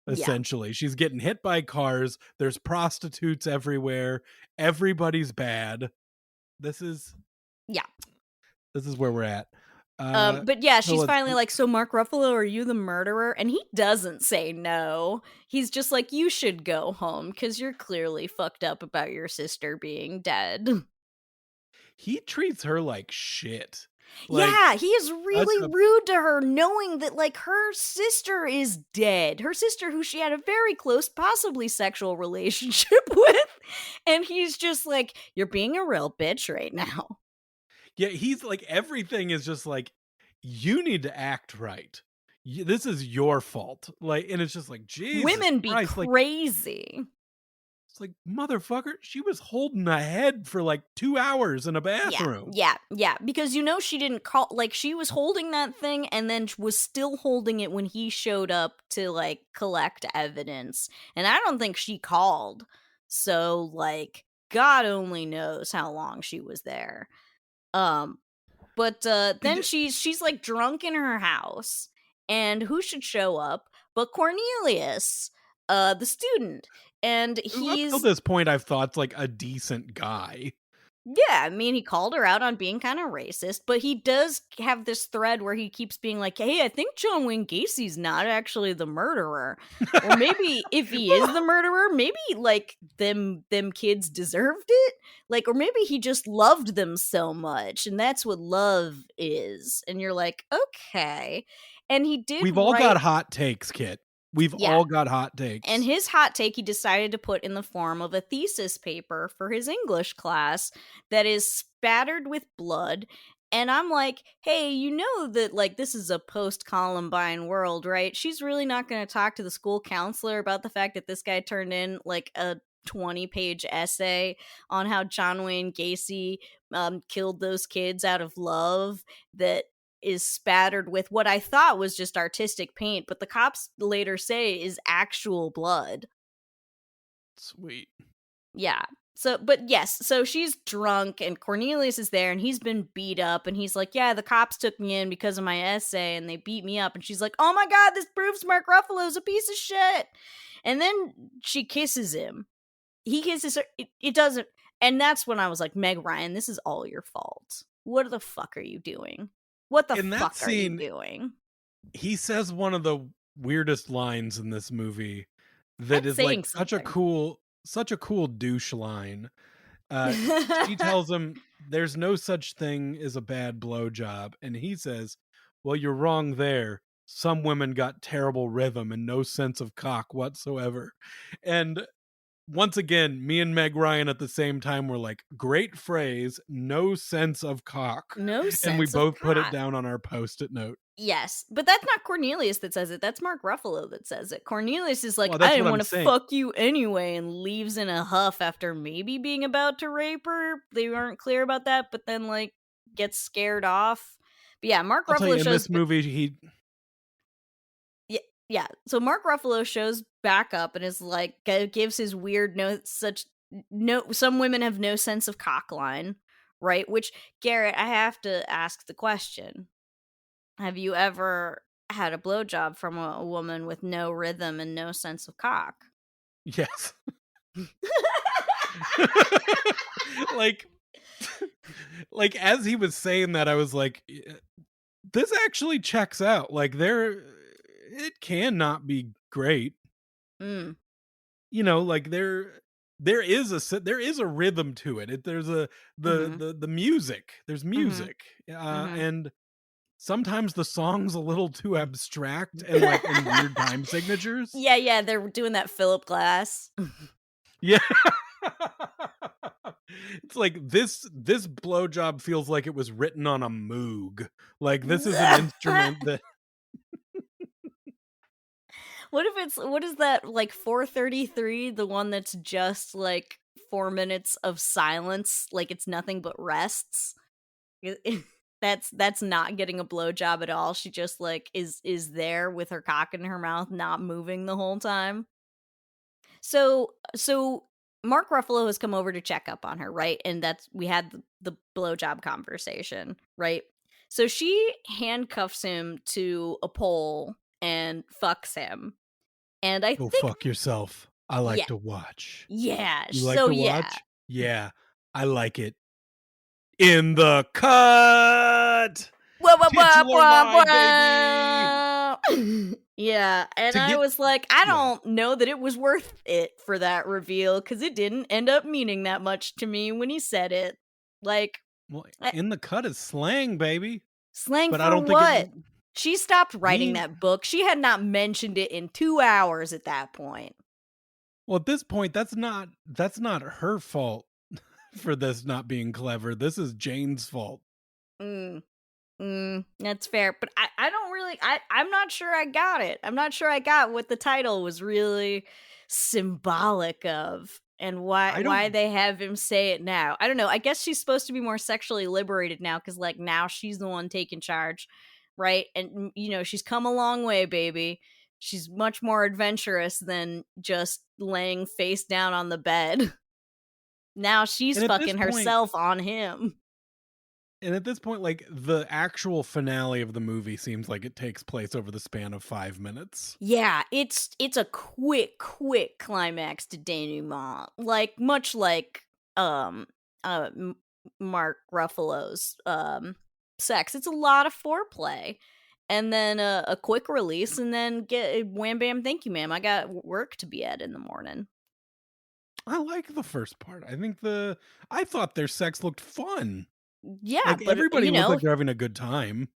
Yeah, Essentially, she's getting hit by cars. There's prostitutes everywhere. Everybody's bad. This is yeah. this is where we're at. Uh, But yeah, so she's let's finally like, so Mark Ruffalo, are you the murderer? And he doesn't say no. He's just like, you should go home because you're clearly fucked up about your sister being dead. he treats her like shit. Like Yeah, he is such really a rude to her, knowing that like her sister is dead. Her sister, who she had a very close, possibly sexual relationship with. And he's just like, you're being a real bitch right now. yeah, he's like everything is just like you need to act right. This is your fault. Like, and it's just like Jesus Women be Christ. Like crazy. it's like motherfucker. She was holding a head for like 2 hours in a Yeah, bathroom. yeah, yeah. Because you know she didn't call, like she was holding that thing and then was still holding it when he showed up to like collect evidence. And I don't think she called. So like God only knows how long she was there. Um but then Did, she's like drunk in her house and who should show up but Cornelius, the student. And up till he's this point, I've thought like a decent guy. Yeah, I mean, he called her out on being kind of racist, but he does have this thread where he keeps being like, "Hey, I think John Wayne Gacy's not actually the murderer." Or maybe if he is the murderer, maybe like them kids deserved it. Like or maybe he just loved them so much and that's what love is. And you're like, "Okay." And he did We've all got write hot takes, Kit. We've yeah, all got hot and takes. his hot take he decided to put in the form of a thesis paper for his English class that is spattered with blood And I'm like, "Hey, you know that, like, this is a post-Columbine world, right? She's really not gonna talk to the school counselor about the fact that this guy turned in, like, a 20-page essay on how John Wayne Gacy, killed those kids out of love that is spattered with what I thought was just artistic paint, but the cops later say is actual blood." Sweet. Yeah. So, but yes, so she's drunk and Cornelius is there and he's been beat up and he's like, "Yeah, the cops took me in because of my essay and they beat me up." And she's like, "Oh my God, this proves Mark Ruffalo's a piece of shit." And then she kisses him. He kisses her. It doesn't. And that's when I was like, "Meg Ryan, this is all your fault. What the fuck are you doing? What the In that fuck are you scene, doing?" he says one of the weirdest lines in this movie that That's is like saying something. such a cool douche line. She tells him there's no such thing as a bad blowjob, and he says, "Well, you're wrong there. Some women got terrible rhythm and no sense of cock whatsoever." And once again, me and Meg Ryan at the same time were like, "Great phrase, no sense of cock," No and we sense of both put it cock. down on our post-it note. Yes, but that's not Cornelius that says it, that's Mark Ruffalo that says it. Cornelius is like, Well, "I that's what didn't I'm wanna saying. fuck you anyway," and leaves in a huff after maybe being about to rape her. They aren't clear about that, but then, like, gets scared off. But yeah, Mark I'll tell you, Ruffalo in shows this b movie, he yeah, yeah. So Mark Ruffalo shows back up and is like, gives his weird no, some women have no sense of cock line, right? Which, Garrett, I have to ask the question. Have you ever had a blowjob from a woman with no rhythm and no sense of cock? yes. Like like, as he was saying that, I was like, this actually checks out." Like, it cannot be great. Mm, Like, there is a rhythm to it. There's a mhm, the music. There's mhm, music, mhm. and sometimes the song's a little too abstract and, like, in weird time signatures. Yeah, yeah, they're doing that Philip Glass. Yeah. It's like this blowjob feels like it was written on a Moog. Like, this is an instrument that What is that, like, 433, the one that's just, like, 4 minutes of silence, like, it's nothing but rests? That's not getting a blowjob at all, she just, like, is there with her cock in her mouth, not moving the whole time. So Mark Ruffalo has come over to check up on her, right? And that's we had the blowjob conversation, right? So she handcuffs him to a pole and fucks him. And I "Go think fuck yourself. I like yeah, to watch." yeah. "You like So to yeah. watch?" "Yeah, I like it." "In the cut! Wah, wah, wah, Titular wah, line, baby!" wah. Yeah, and To I get was like, I Yeah. don't know that it was worth it for that reveal because it didn't end up meaning that much to me when he said it. Like, Well, I, "In the cut" is slang, baby, slang but I for don't think it what? She stopped writing mean that book. She had not mentioned it in 2 hours at that point. well, at this point, that's not her fault for this not being clever. This is Jane's fault. Mm, that's fair, but I don't really I'm not sure I got it. I'm not sure I got what the title was really symbolic of and I why don't they have him say it now. I don't know. I guess she's supposed to be more sexually liberated now cuz like now she's the one taking charge, right? And she's come a long way, baby. She's much more adventurous than just laying face down on the bed. Now she's and at this fucking point herself on him. and at this point, like, the actual finale of the movie seems like it takes place over the span of 5 minutes. Yeah, it's a quick climax to denouement, like much like M- Mark Ruffalo's sex. It's a lot of foreplay, and then a quick release, and then get wham bam, thank you, ma'am. I got work to be at in the morning. I like the first part. I thought their sex looked fun. Yeah, Like, but everybody looked like they're having a good time.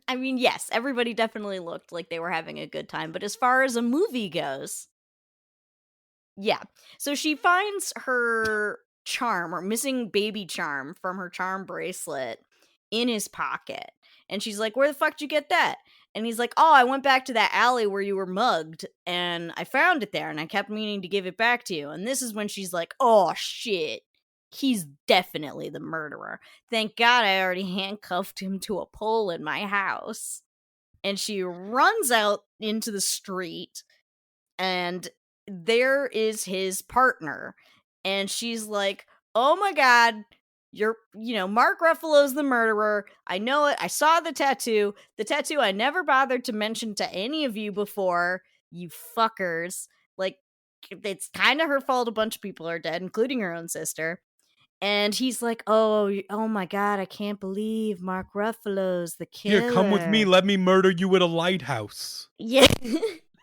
I mean, yes, everybody definitely looked like they were having a good time. But as far as a movie goes, yeah. So she finds her charm or missing baby charm from her charm bracelet in his pocket. And she's like, "Where the fuck did you get that?" And he's like, "Oh, I went back to that alley where you were mugged and I found it there and I kept meaning to give it back to you." And this is when she's like, "Oh shit. He's definitely the murderer. Thank God I already handcuffed him to a pole in my house." And she runs out into the street and there is his partner. And she's like, "Oh my God, Mark Ruffalo's the murderer. I know it. I saw the tattoo. The tattoo I never bothered to mention to any of you before, you fuckers. Like, it's kind of her fault a bunch of people are dead, including her own sister." And he's like, "Oh my God, I can't believe Mark Ruffalo's the Here, come with me. killer." Let me murder you at a lighthouse. Yeah.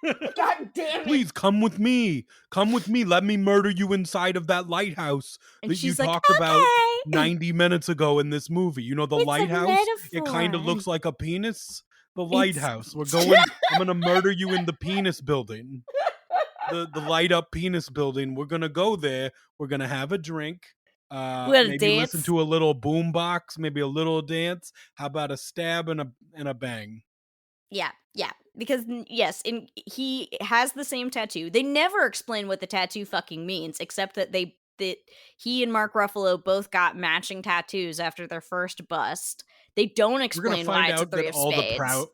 God damn it. Please come with me. Come with me. Let me murder you inside of that lighthouse And that you she's like, talked about "Okay." 90 minutes ago in this movie. You know, the It's a lighthouse? It kind of metaphor. looks like a penis. The It's lighthouse. I'm going to murder you in the penis building. The light up penis building. We're going to go there. We're going to have a drink. we had a Maybe listen dance. to a little boom box, maybe a little dance. How about a stab and a bang? Yeah, yeah. Because yes, he has the same tattoo. They never explain what the tattoo fucking means, except that he and Mark Ruffalo both got matching tattoos after their first bust. They don't We're gonna explain why find it's a out that three of spades.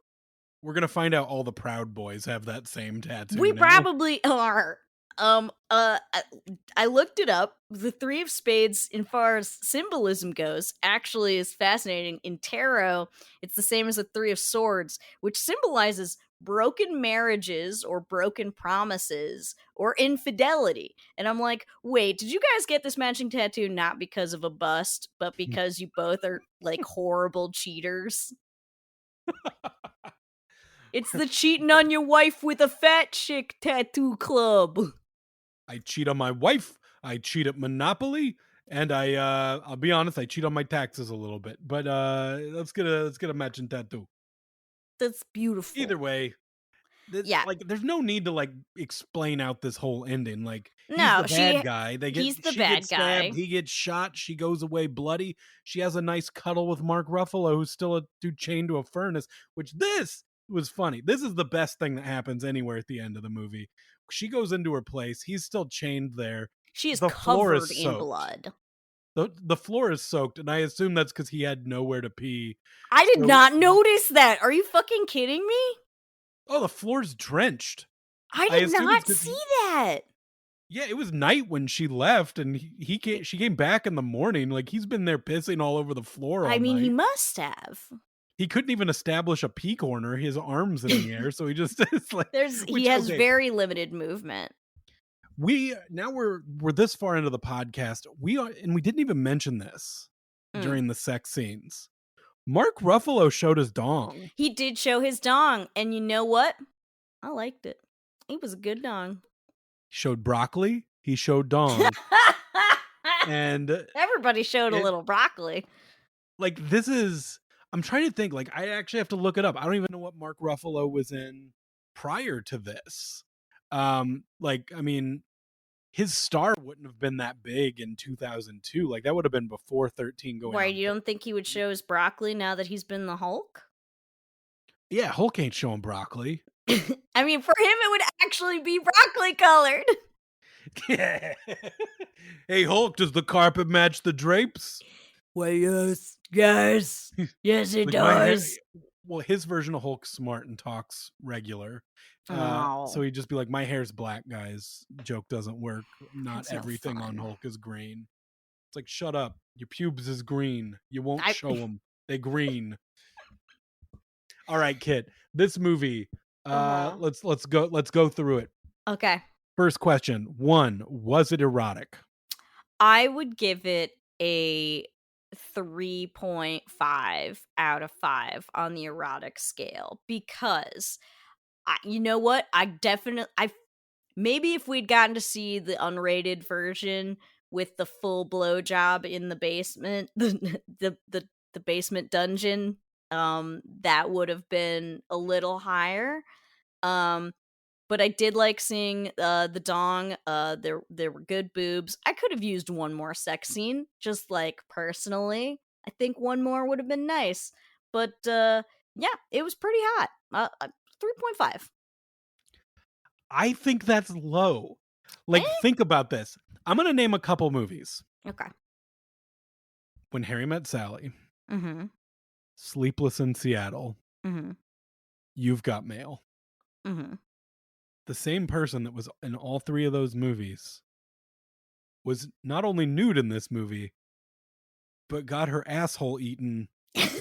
we're gonna find out all the Proud Boys have that same We tattoo now. probably are. I looked it up. The three of spades, in far as symbolism goes, actually is fascinating. In tarot, it's the same as the three of swords, which symbolizes broken marriages or broken promises or infidelity. And I'm like, wait, did you guys get this matching tattoo not because of a bust, but because you both are like horrible cheaters? It's the cheating on your wife with a fat chick tattoo club. I cheat on my wife, I cheat at Monopoly, and I'll be honest, I cheat on my taxes a little bit. But let's get a matching tattoo. That's Either beautiful. way, Yeah. like there's no need to like explain out this whole ending. Like he's the No, bad guy. he's the She bad gets stabbed, guy. he gets shot, she goes away bloody. She has a nice cuddle with Mark Ruffalo, who's still a dude chained to a furnace, which this was funny. This is the best thing that happens anywhere at the end of the movie. She goes into her place, he's still chained there. She is The floor is covered in soaked. blood. The floor is soaked, and I assume that's because he had nowhere to pee. I did So not notice that. Are you fucking kidding me? oh, the floor's drenched. I I did assume it's not because see that. yeah, it was night when she left, and she came back in the morning. Like he's been there pissing all over the floor I all mean, he night. must have. He couldn't even establish a pee corner. His arms in the air, so he just is like, He which has okay. very limited movement. We're this far into the podcast. We didn't even mention this Mm. during the sex scenes. Mark Ruffalo showed his dong. He did show his dong, and you know what? I liked it. It was a good dong. He showed broccoli. He showed dong, and Everybody showed a it little broccoli. like this is. I'm trying to think. Like I actually have to look it up. I don't even know what Mark Ruffalo was in prior to this. Like I mean, his star wouldn't have been that big in 2002. Like that would have been before 13 going Why, on you don't think he would 13. show his broccoli now that he's been the Hulk? Yeah, Hulk ain't showing broccoli. I mean, for him, it would actually be broccoli colored. Hey Hulk, does the carpet match the drapes? Well, yes, yes, it Like my hair. does. Well, his version of Hulk's smart and talks regular. So Oh, he'd just be like, "My hair's black, guys. Joke doesn't work. Not that's no everything on fun. Hulk is green." It's like, shut up. Your pubes is green. You won't I show them. They green. All right, Kit. This movie. uh-huh. Let's go through it. Okay. First question. One, was it erotic? I would give it a 3.5 out of 5 on the erotic scale because you know what? I maybe if we'd gotten to see the unrated version with the full blowjob in the basement, the basement dungeon, that would have been a little higher. Um, but I did like seeing the dong. There were good boobs. I could have used one more sex scene, just like personally. I think one more would have been nice. But yeah, it was pretty hot. 3.5. I think that's low. Eh? Like, think about this. I'm gonna name a couple movies. Okay. When Harry Met Sally, Mm-hmm. Sleepless in Seattle, Mm-hmm. You've Got Mail. Mm-hmm. The same person that was in all three of those movies was not only nude in this movie, but got her asshole eaten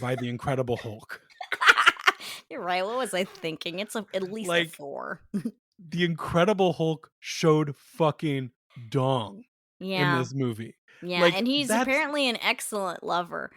by the Incredible Hulk. You're right. What was I thinking? It's at least a Like, 4. the Incredible Hulk showed fucking dong in Yeah. this movie. Yeah, Like, and he's that's apparently an excellent lover.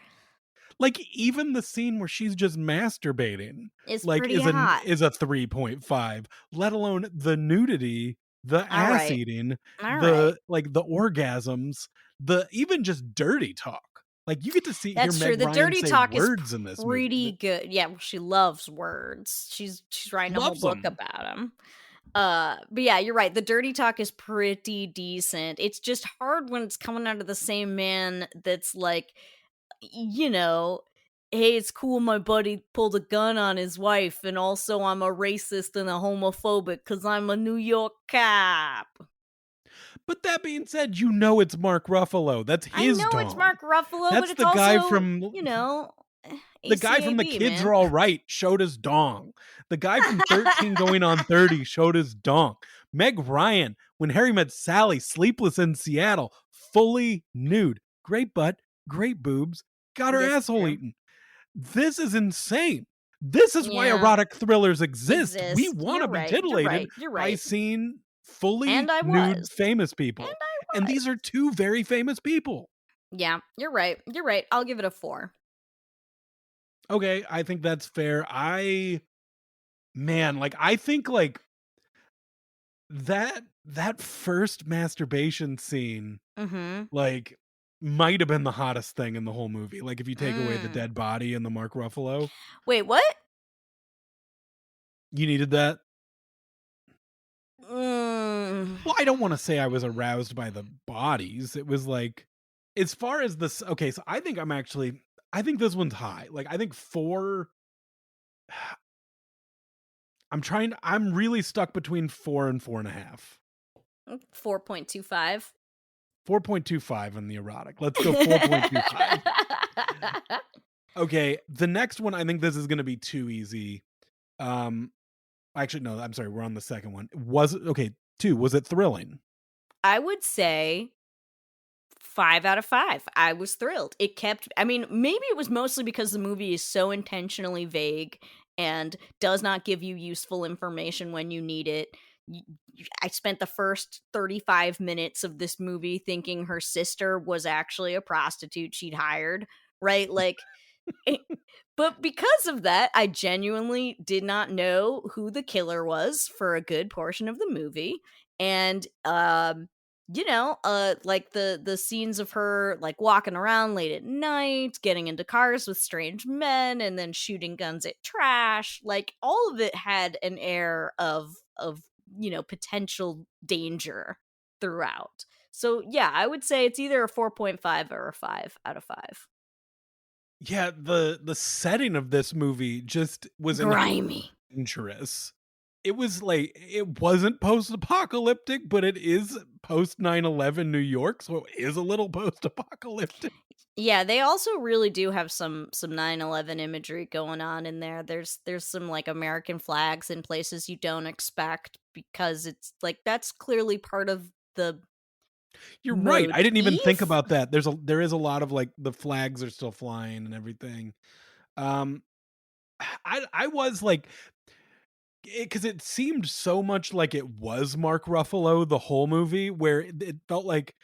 like, even the scene where she's just masturbating, Is like, pretty hot. is a 3.5, let alone the nudity, the All ass right. eating, All right. the like, the orgasms, the even just dirty talk. Like, you get to hear That's true. Meg The Ryan dirty say talk is words in this movie pretty that good. Yeah, well, she loves words. She's writing a whole loves book them. about them. But yeah, you're right. The dirty talk is pretty decent. It's just hard when it's coming out of the same man that's like, you know, hey, it's cool my buddy pulled a gun on his wife, and also I'm a racist and a homophobic because I'm a New York cop. But that being said, you know it's Mark Ruffalo. That's I his know it's dong. Mark Ruffalo, but That's it's the guy also, from the guy from The ACAB, Kids man. Are All Right showed his dong. The guy from 13 Going on 30 showed his dong. Meg Ryan, when Harry Met Sally, Sleepless in Seattle, fully nude. Great butt, great boobs, got her This is asshole true. eaten. This is insane. This is why Yeah, erotic thrillers exist. We exist. want You're to be right. You're titillated right. You're by right. seeing And fully I nude was. famous And people. And I was. these are two very famous people. Yeah, you're right. You're right. I'll give it a 4. Okay, I think that's fair. Man, like, I think, like, that first masturbation scene, Mhm. like, might have been the hottest thing in the whole movie. Like, if you take away the Mm. dead body and the Mark Ruffalo, Wait, what? you needed that. Mm. Well, I don't wanna say I was aroused by the bodies. It was like, as far as this, okay, so I think this one's high. Like, I think 4. I'm really stuck between 4 and 4.5. 4.25. 4.25 on the erotic. Let's go 4.25. Okay, the next one, I think this is gonna be too easy. Um, actually, no, I'm sorry, we're on the second one. Was it okay, 2, was it thrilling? I would say 5 out of 5. I was thrilled. It kept, I mean, maybe it was mostly because the movie is so intentionally vague and does not give you useful information when you need it. I spent the first 35 minutes of this movie thinking her sister was actually a prostitute she'd hired, right? Like, it, but because of that, I genuinely did not know who the killer was for a good portion of the movie. And like the scenes of her like walking around late at night, getting into cars with strange men and then shooting guns at trash, like all of it had an air of potential danger throughout. So yeah, I would say it's either a 4.5 or a 5 out of 5. Yeah, the setting of this movie just was Grimy. dangerous. It was like, it wasn't post-apocalyptic, but it is post 9/11 New York, so it is a little post-apocalyptic. Yeah, they also really do have some 9/11 imagery going on in there. There's some like American flags in places you don't expect because it's like that's clearly part of the You're right, I didn't even think motif. about that. There is a lot of, like, the flags are still flying and everything. Um, I was like, because it seemed so much like it was Mark Ruffalo the whole movie, where it felt like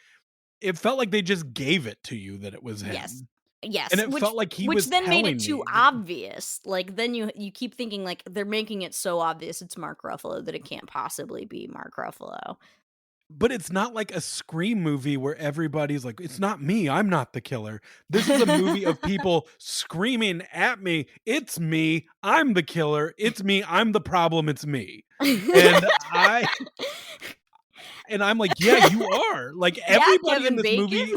they just gave it to you that it was Yes. him, and Yes, it felt like he which was then made it telling too me that. obvious. Like then you keep thinking like they're making it so obvious it's Mark Ruffalo that it can't possibly be Mark Ruffalo. But it's not like a Scream movie where everybody's like, "It's not me, I'm not the killer." This is a movie of people screaming at me, "It's me, I'm the killer, it's me, I'm the problem, it's me." And I and I'm like, "Yeah, you are." Like, Yeah, everybody in Kevin this Bacon. movie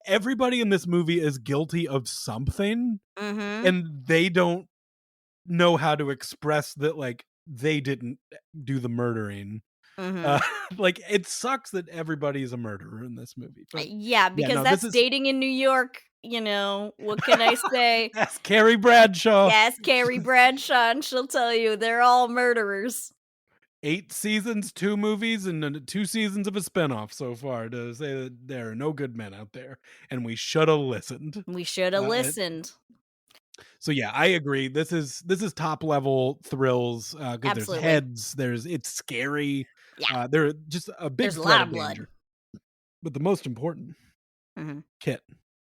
everybody in this movie is guilty of something, Mhm. and they don't know how to express that, like, they didn't do the murdering. Uh, Mhm. like, it sucks that everybody's a murderer in this movie, but Yeah, yeah, because no, this that's is dating in New York, what can I say? that's Carrie Bradshaw. Yes, Carrie Bradshaw, and she'll tell you they're all murderers. 8 seasons, 2 movies, and then 2 seasons of a spinoff so far to say that there are no good men out there, and we shoulda listened. We shoulda Uh, listened. so yeah, I agree. This is top level thrills, because there's Absolutely. heads, it's scary, Yeah, there just a there's big a threat lot of of blood. danger. But the most important, Mhm, Kit,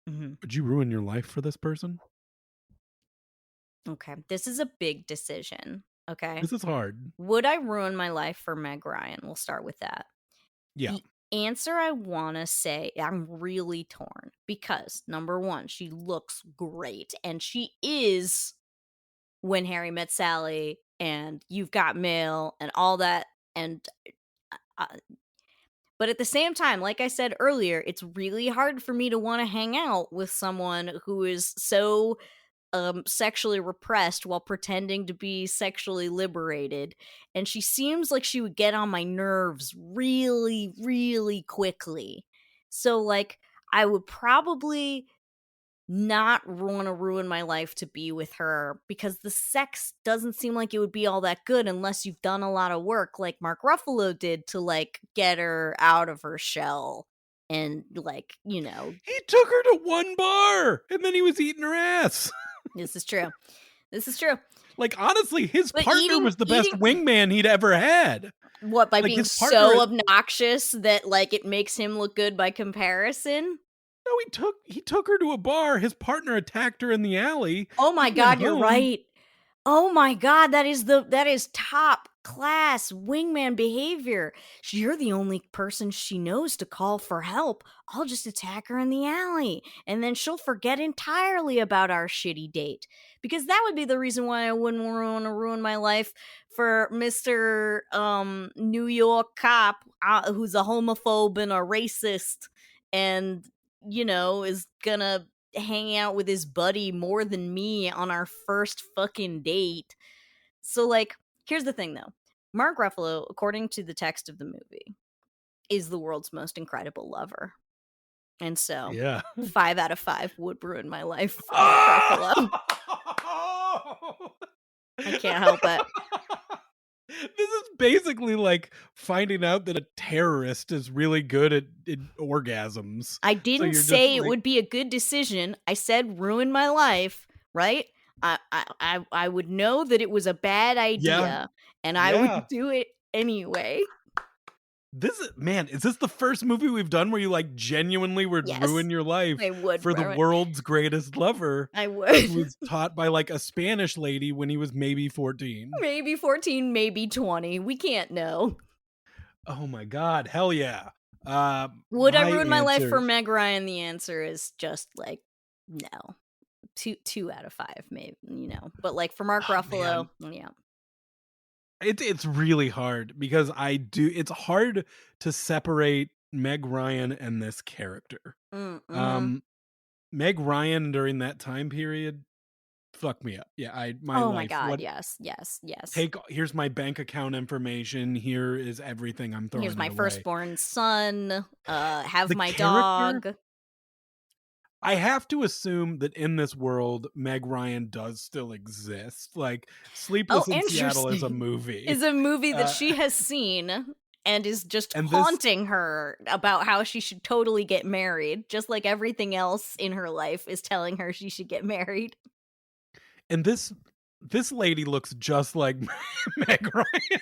mhm. would you ruin your life for this person? Okay, this is a big decision, okay? This is hard. Would I ruin my life for Meg Ryan? We'll start with that. Yeah. The answer I wanna say, I'm really torn because, number 1, she looks great, and she is When Harry Met Sally and You've Got Mail and all that, and, uh but at the same time, like I said earlier, it's really hard for me to wanna hang out with someone who is so, sexually repressed while pretending to be sexually liberated, and she seems like she would get on my nerves really, really quickly. So, like, I would probably not wanna ruin my life to be with her because the sex doesn't seem like it would be all that good unless you've done a lot of work like Mark Ruffalo did to, like, get her out of her shell and, like, He took her to one bar, and then he was eating her ass. this is true. This is true. Like, honestly, his But partner eating was the best eating wingman he'd ever had. what, by Like, being his partner so obnoxious that, like, it makes him look good by comparison? no, he took her to a bar, his partner attacked her in the alley, Oh he my went god, you're home. right. Oh my god, that is top class wingman behavior. You're the only person she knows to call for help. I'll just attack her in the alley, and then she'll forget entirely about our shitty date. Because that would be the reason why I wouldn't wanna ruin my life for Mr. New York cop, who's a homophobe and a racist and, is gonna hang out with his buddy more than me on our first fucking date. So, like, here's the thing though. Mark Ruffalo, according to the text of the movie, is the world's most incredible lover. And so, Yeah. 5 out of 5 would ruin my life for Mark Ruffalo. Oh! I can't help it. This is basically like finding out that a terrorist is really good at orgasms. I So didn't you're just say it like, would be a good decision. I said ruin my life, right? I would know that it was a bad yeah, idea, and I yeah. would do it anyway. Is this the first movie we've done where you like genuinely would Yes, ruin your life I would for the ruin world's greatest lover I who would. was taught by like a Spanish lady when he was maybe 14? Maybe 14, maybe 20. We can't know. Oh my god, hell yeah. Would I My ruin my life for answer, Meg Ryan? The answer is just like no. Two out of 5, maybe. But like for Mark oh man, Ruffalo, yeah. it's really hard because it's hard to separate Meg Ryan and this character. Mm-hmm. Um, Meg Ryan during that time period fucked me up. Yeah, my Oh my life. god, What yes, yes, yes. here's my bank account information. Here is everything. I'm Here's throwing my it away. firstborn son. Have The my character, dog. I have to assume that in this world, Meg Ryan does still exist. Like Oh, Sleepless in Seattle is a interesting. movie. Is a movie that Uh, she has seen and is just and this haunting her about how she should totally get married, just like everything else in her life is telling her she should get married. and this lady looks just like Meg Ryan.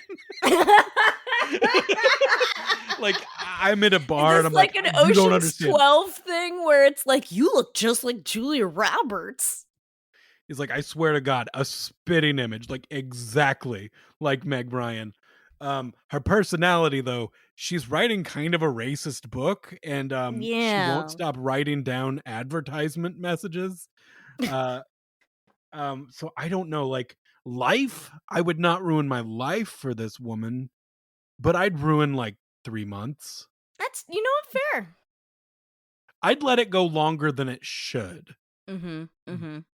Like I'm at a Is bar and this I'm like, like an you don't Ocean's understand. 12 thing where it's like, "You look just like Julia Roberts." He's like, I swear to God, a spitting image, like exactly like Meg Ryan. Her personality, though, she's writing kind of a racist book, and she won't Yeah. stop writing down advertisement messages. Uh, so I don't know, like life. I would not ruin my life for this woman, but I'd ruin like 3 months. That's what, fair. I'd let it go longer than it should. Mhm, mhm.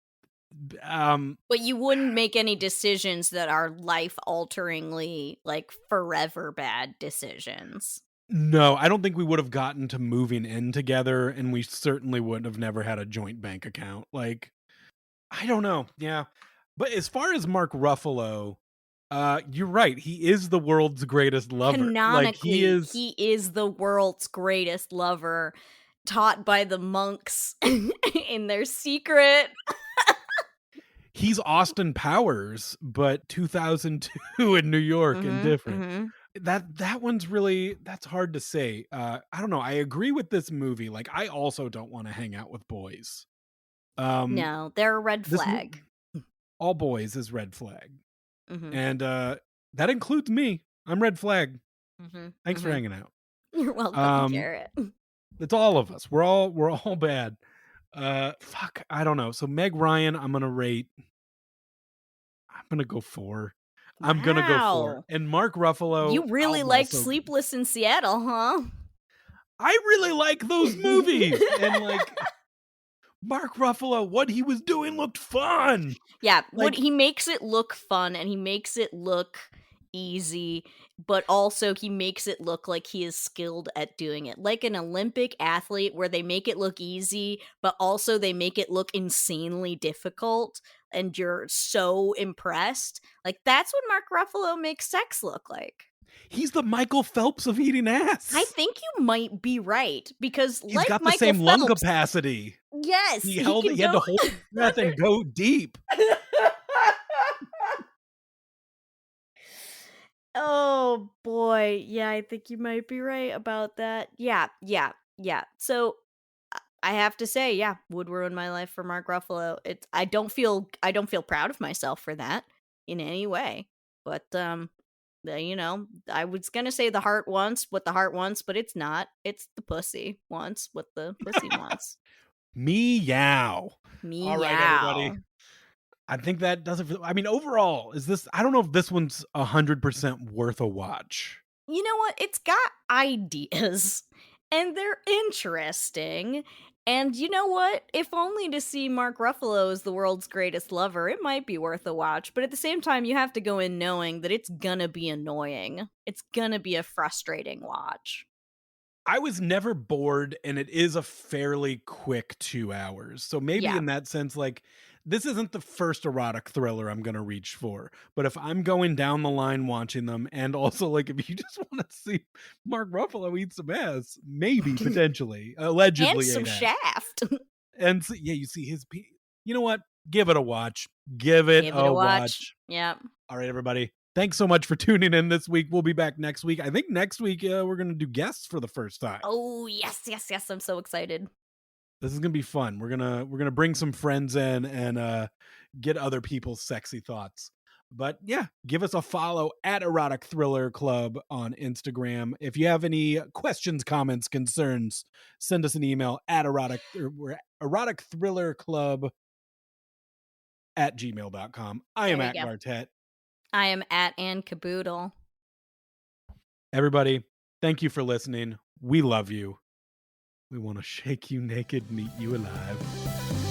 Um, But you wouldn't make any decisions that are life-alteringly, like, forever bad decisions. no, I don't think we would have gotten to moving in together, and we certainly wouldn't have never had a joint bank account. Like, I don't know. Yeah. But as far as Mark Ruffalo, you're right. He is the world's greatest lover. Like he Canonically, is he is the world's greatest lover, taught by the monks in their secret. he's Austin Powers, but 2002 in New York and Mhm, different. mhm. That one's really that's hard to say. I don't know. I agree with this movie. Like I also don't want to hang out with boys. Um No, they're a red this flag. all boys is red flag. Mhm, And that includes me. I'm red flag. mhm, Thanks for mhm. hanging out. You're welcome, Um Jarrett. it's all of us. We're all bad. Fuck, I don't know. So Meg Ryan, I'm gonna go 4. I'm gonna go 4. Wow. And Mark Ruffalo, You really I'll liked also Sleepless in Seattle, huh? I really like those movies. And like Mark Ruffalo, what he was doing looked fun. Yeah, what Like he makes it look fun and he makes it look easy, but also he makes it look like he is skilled at doing it. Like an Olympic athlete where they make it look easy, but also they make it look insanely difficult and you're so impressed. Like that's what Mark Ruffalo makes sex look like. he's the Michael Phelps of eating I ass. think you might be right because He's like got the Michael same lung Phelps, capacity. yes, he can He had to go hold his breath and go deep. Oh boy. Yeah, I think you might be right about that. Yeah, yeah, yeah. So I have to say, yeah, would ruin my life for Mark Ruffalo. It's I don't feel proud of myself for that in any way. But I was gonna say the heart wants what the heart wants, but it's not. It's the pussy wants what the pussy wants. Meow. All right, everybody. Meow. I think that does it for I mean, overall, is this I don't know if this one's 100% worth a watch. You know what? It's got ideas and they're interesting. And you know what? If only to see Mark Ruffalo as the world's greatest lover, it might be worth a watch. But at the same time, you have to go in knowing that it's gonna be annoying. It's gonna be a frustrating watch. I was never bored, and it is a fairly quick 2 hours. So maybe Yeah. in that sense, like, this isn't the first erotic thriller I'm gonna reach for, but if I'm going down the line watching them, and also, like, if you just wanna see Mark Ruffalo eat some ass, maybe, potentially, And allegedly some ate ass. shaft. And so yeah, you see his you know what? Give it a watch. Give it Give it a a watch. watch. Yeah. All right, everybody. Thanks so much for tuning in this week. We'll be back next week. I think next week we're going to do guests for the first time. Oh, yes, yes, yes. I'm so excited. This is going to be fun. We're going to bring some friends in and get other people's sexy thoughts. But yeah, give us a follow at Erotic Thriller Club on Instagram. If you have any questions, comments, concerns, send us an email at erotic thriller club at gmail.com. I am There you at go. Gartet. I am at Ann Caboodle. Everybody, thank you for listening. We love you. We want to shake you naked and eat you alive.